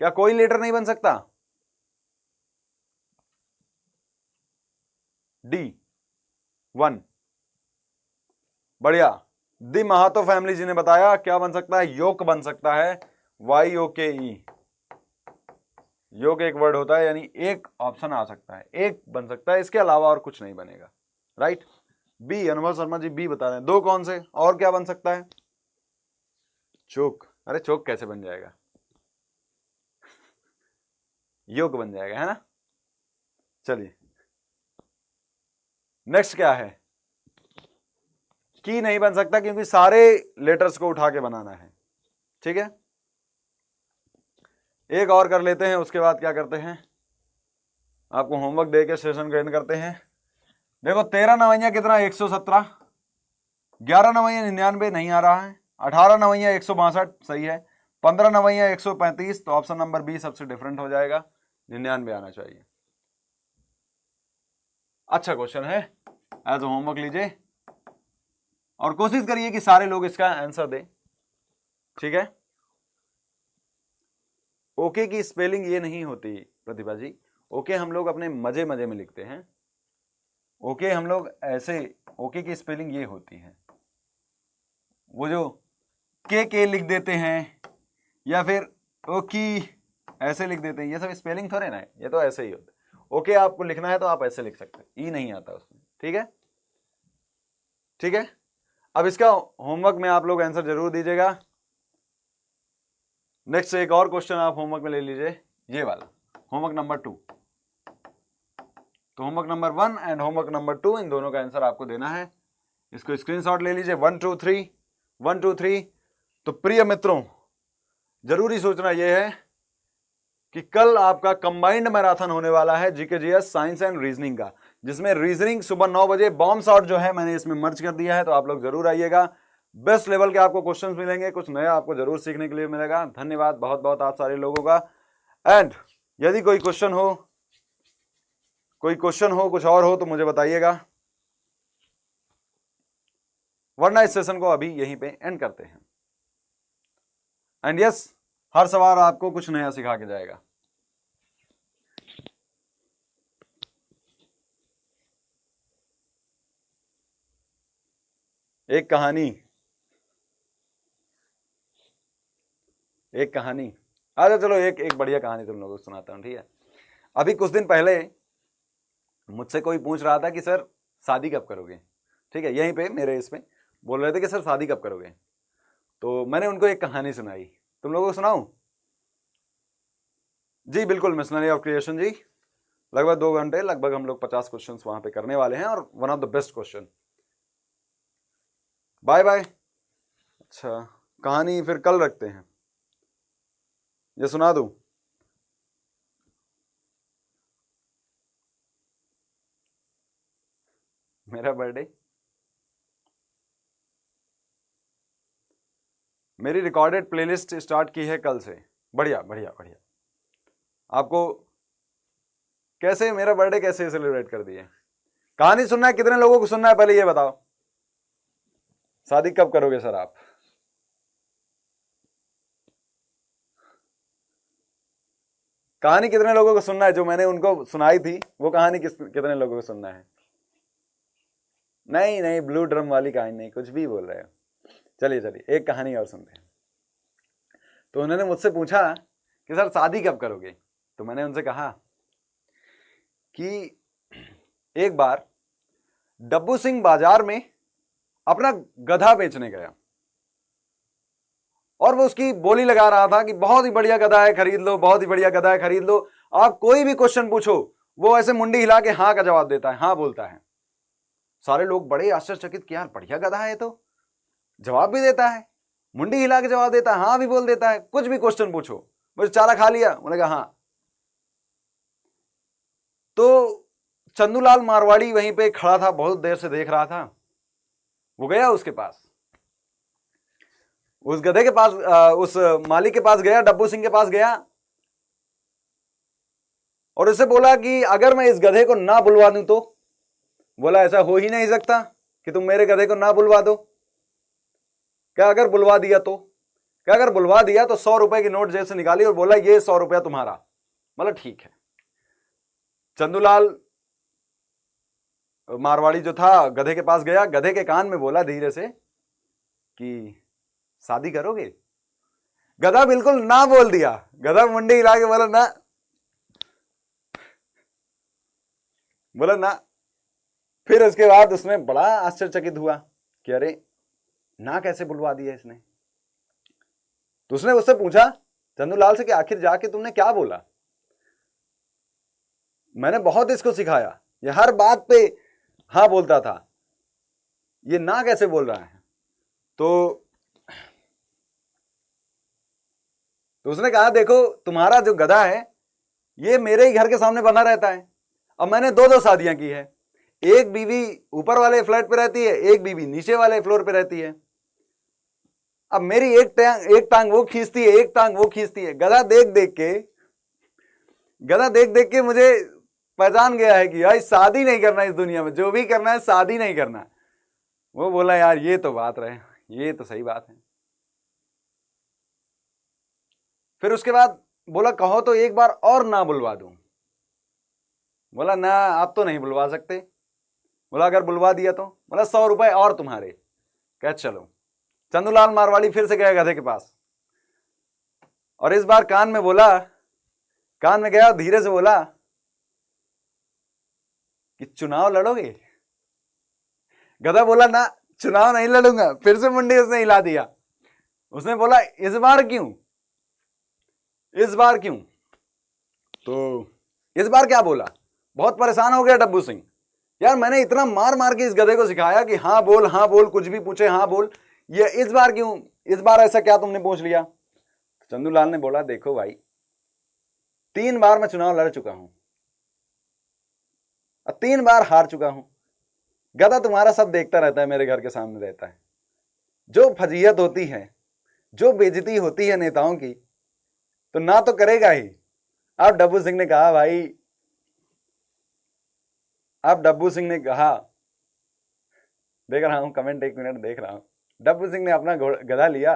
क्या? कोई लेटर नहीं बन सकता? डी 1, बढ़िया। दी महातो फैमिली जी ने बताया क्या बन सकता है? योक बन सकता है, YOKE। योग एक वर्ड होता है, यानी एक ऑप्शन आ सकता है, एक बन सकता है, इसके अलावा और कुछ नहीं बनेगा। राइट, बी, अनुभव शर्मा जी बी बता रहे हैं। दो कौन से? और क्या बन सकता है? चोक। अरे चोक कैसे बन जाएगा? योग बन जाएगा, है ना। चलिए नेक्स्ट क्या है? की नहीं बन सकता क्योंकि सारे लेटर्स को उठा के बनाना है। ठीक है, एक और कर लेते हैं, उसके बाद क्या करते हैं, आपको होमवर्क दे के सेशन को एंड करते हैं। देखो 13 नवैया कितना? 117। 11 नवैया 99 नहीं आ रहा है। 18 नवैया 162 सही है। 15 नवैया 135, तो ऑप्शन नंबर बी सबसे डिफरेंट हो जाएगा, 99 आना चाहिए। अच्छा क्वेश्चन है, एज होमवर्क लीजिए और कोशिश करिए कि सारे लोग इसका आंसर दें। ठीक है, ओके की स्पेलिंग ये नहीं होती प्रतिभा जी। ओके हम लोग अपने मजे मजे में लिखते हैं। ओके हम लोग ऐसे, ओके की स्पेलिंग ये होती है, वो जो के लिख देते हैं या फिर ओकी ऐसे लिख देते हैं, ये सब स्पेलिंग थोड़े ना है, ये तो ऐसे ही होता है। ओके आपको लिखना है तो आप ऐसे लिख सकते हैं, ई नहीं आता उसमें। ठीक है, ठीक है। अब इसका होमवर्क में आप लोग आंसर जरूर दीजिएगा। नेक्स्ट एक और क्वेश्चन आप होमवर्क में ले लीजिए, ये वाला होमवर्क नंबर 2। तो homework number 1 and homework number 2, इन दोनों का आंसर आपको देना है। इसको स्क्रीनशॉट ले लीजिए, 1 2 3 1 2 3। तो प्रिय मित्रों, जरूरी सोचना यह है कि कल आपका कंबाइंड मैराथन होने वाला है GK GS science and reasoning का, जिसमें रीजनिंग सुबह 9 बजे, बॉम्ब शॉट जो है मैंने इसमें मर्ज कर दिया है, तो आप लोग जरूर आइएगा। बेस्ट लेवल के आपको क्वेश्चंस मिलेंगे, कुछ नया आपको जरूर सीखने के लिए मिलेगा। धन्यवाद बहुत बहुत आप सारे लोगों का। एंड यदि कोई क्वेश्चन हो, कुछ और हो तो मुझे बताइएगा, वरना इस सेशन को अभी यहीं पे एंड करते हैं। एंड यस, हर सवाल आपको कुछ नया सिखा के जाएगा। एक कहानी अच्छा चलो एक बढ़िया कहानी तुम लोगों को सुनाता हूं। ठीक है, अभी कुछ दिन पहले मुझसे कोई पूछ रहा था कि सर शादी कब करोगे। ठीक है, यहीं पे मेरे इसमें बोल रहे थे कि सर शादी कब करोगे। तो मैंने उनको एक कहानी सुनाई, तुम लोगों को सुनाऊं? जी बिल्कुल, मिशनरी ऑफ क्रिएशन जी, लगभग 2 घंटे, लगभग हम लोग 50 क्वेश्चन वहां पे करने वाले हैं और one of the best question. Bye bye. अच्छा, कहानी फिर कल रखते हैं, ये सुना दूं? मेरा बर्थडे, मेरी रिकॉर्डेड प्लेलिस्ट स्टार्ट की है कल से। बढ़िया बढ़िया बढ़िया। आपको कैसे मेरा बर्थडे कैसे सेलिब्रेट कर दिए? कहानी सुनना है, कितने लोगों को सुनना है पहले ये बताओ। शादी कब करोगे सर आप? कहानी कितने लोगों को सुनना है? जो मैंने उनको सुनाई थी वो कहानी कितने लोगों को सुनना है? नहीं नहीं, ब्लू ड्रम वाली कहानी नहीं, कुछ भी बोल रहे हो। चलिए चलिए एक कहानी और सुनते हैं। तो उन्होंने मुझसे पूछा कि सर शादी कब करोगे। तो मैंने उनसे कहा कि एक बार डब्बू सिंह बाजार में अपना गधा बेचने गया और वो उसकी बोली लगा रहा था कि बहुत ही बढ़िया गधा है, खरीद लो, बहुत ही बढ़िया गधा है, खरीद लो। आप कोई भी क्वेश्चन पूछो वो ऐसे मुंडी हिला के हाँ का जवाब देता है, हाँ बोलता है। सारे लोग बड़े आश्चर्यचकित कि यार बढ़िया गधा है, तो जवाब भी देता है, मुंडी हिला के जवाब देता है, हाँ भी बोल देता है, कुछ भी क्वेश्चन पूछो। मुझे चारा खा लिया? उन्होंने कहा हाँ। तो चंदूलाल मारवाड़ी वहीं पे खड़ा था, बहुत देर से देख रहा था। वो गया उसके पास, उस गधे के पास, उस मालिक के पास गया, डब्बू सिंह के पास गया और उससे बोला कि अगर मैं इस गधे को ना बुलवा दूं तो बोला ऐसा हो ही नहीं सकता कि तुम मेरे गधे को ना बुलवा दो। क्या अगर बुलवा दिया तो? क्या अगर बुलवा दिया तो 100 रुपए की नोट जेब से निकाली और बोला ये 100 रुपया तुम्हारा। मतलब ठीक है। चंदूलाल मारवाड़ी जो था गधे के पास गया, गधे के कान में बोला धीरे से कि शादी करोगे? गधा बिल्कुल ना बोल दिया। गधा मुंडी हिला के बोला ना, बोला ना। फिर उसके बाद उसने बड़ा आश्चर्यचकित हुआ कि अरे ना कैसे बुलवा दिया इसने। तो उसने उससे पूछा चंदूलाल से कि आखिर जाके तुमने क्या बोला? मैंने बहुत इसको सिखाया, ये हर बात पे हाँ बोलता था, ये ना कैसे बोल रहा है? तो उसने कहा देखो तुम्हारा जो गधा है ये मेरे ही घर के सामने बना रहता है। अब मैंने 2-2 शादियां की है, एक बीवी ऊपर वाले फ्लैट पे रहती है, एक बीवी नीचे वाले फ्लोर पे रहती है। अब मेरी एक टांग वो खींचती है, एक टांग वो खींचती है। गधा देख देख के मुझे पहचान गया है कि यार शादी नहीं करना इस दुनिया में, जो भी करना है शादी नहीं करना। वो बोला यार ये तो बात रहे, ये तो सही बात है। फिर उसके बाद बोला कहो तो एक बार और ना बुलवा दूं। बोला ना आप तो नहीं बुलवा सकते। बोला अगर बुलवा दिया तो? बोला 100 रुपए और तुम्हारे। कह चलो। चंदूलाल मारवाड़ी फिर से गया गधे के पास और इस बार कान में गया, धीरे से बोला कि चुनाव लड़ोगे? गधा बोला ना चुनाव नहीं लड़ूंगा। फिर से मुंडी उसने हिला दिया। उसने बोला इस बार क्यों? तो इस बार क्या बोला? बहुत परेशान हो गया डब्बू सिंह। यार मैंने इतना मार मार के इस गधे को सिखाया कि हाँ बोल, कुछ भी पूछे हाँ बोल, ये इस बार क्यों? इस बार ऐसा क्या तुमने पूछ लिया? चंदूलाल ने बोला देखो भाई 3 बार मैं चुनाव लड़ चुका हूं और 3 बार हार चुका हूं। गधा तुम्हारा सब देखता रहता है, मेरे घर के सामने रहता है। जो फजीहत होती है, जो बेइज्जती होती है नेताओं की, तो ना तो करेगा ही। अब डब्बू सिंह ने कहा, देख रहा हूं कमेंट, 1 मिनट देख रहा हूं। डब्बू सिंह ने अपना गधा लिया,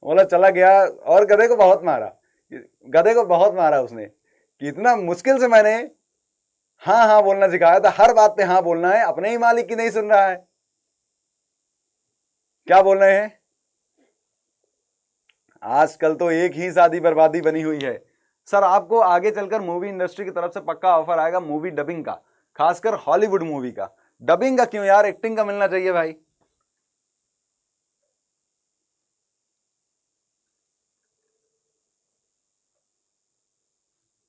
बोला चला गया और गधे को बहुत मारा उसने कि इतना मुश्किल से मैंने हाँ बोलना सिखाया था। हर बात पे हाँ बोलना है, अपने ही मालिक की नहीं सुन रहा है। क्या बोल रहे हैं? आजकल तो एक ही शादी बर्बादी बनी हुई है। सर आपको आगे चलकर मूवी इंडस्ट्री की तरफ से पक्का ऑफर आएगा मूवी डबिंग का, खासकर हॉलीवुड मूवी का। डबिंग का क्यों यार, एक्टिंग का मिलना चाहिए भाई।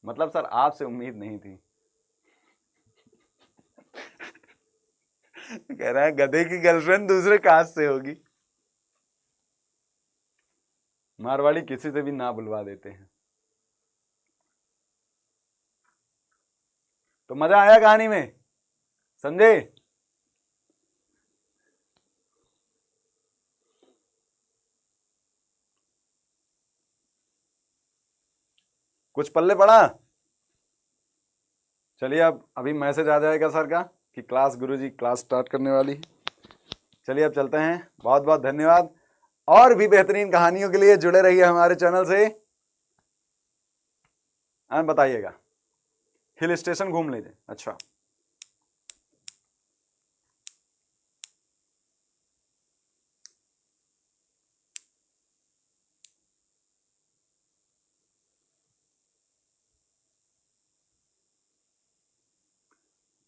मतलब सर आपसे उम्मीद नहीं थी। कह रहा है गधे की गर्लफ्रेंड दूसरे कास्ट से होगी। मारवाड़ी किसी से भी ना बुलवा देते हैं। तो मजा आया कहानी में, समझे? कुछ पल्ले पड़ा? चलिए अब अभी मैसेज आ जाएगा सर का कि गुरुजी क्लास स्टार्ट करने वाली है। चलिए अब चलते हैं। बहुत बहुत धन्यवाद। और भी बेहतरीन कहानियों के लिए जुड़े रहिए हमारे चैनल से। बताइएगा हिल स्टेशन घूम लीजिए। अच्छा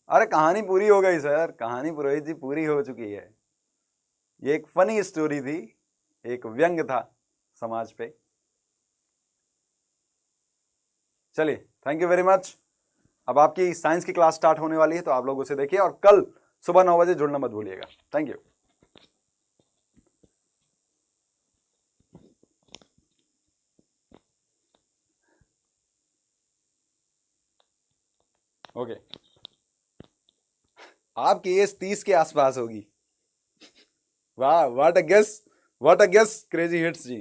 अरे कहानी पूरी हो गई सर, कहानी पुरोहित जी पूरी हो चुकी है। ये एक फनी स्टोरी थी, एक व्यंग था समाज पे। चलिए थैंक यू वेरी मच। अब आपकी साइंस की क्लास स्टार्ट होने वाली है, तो आप लोग उसे देखिए और कल सुबह 9 बजे जुड़ना मत भूलिएगा। Thank you. ओके आपकी एज 30 के आसपास होगी। वाह what a guess crazy hits ji.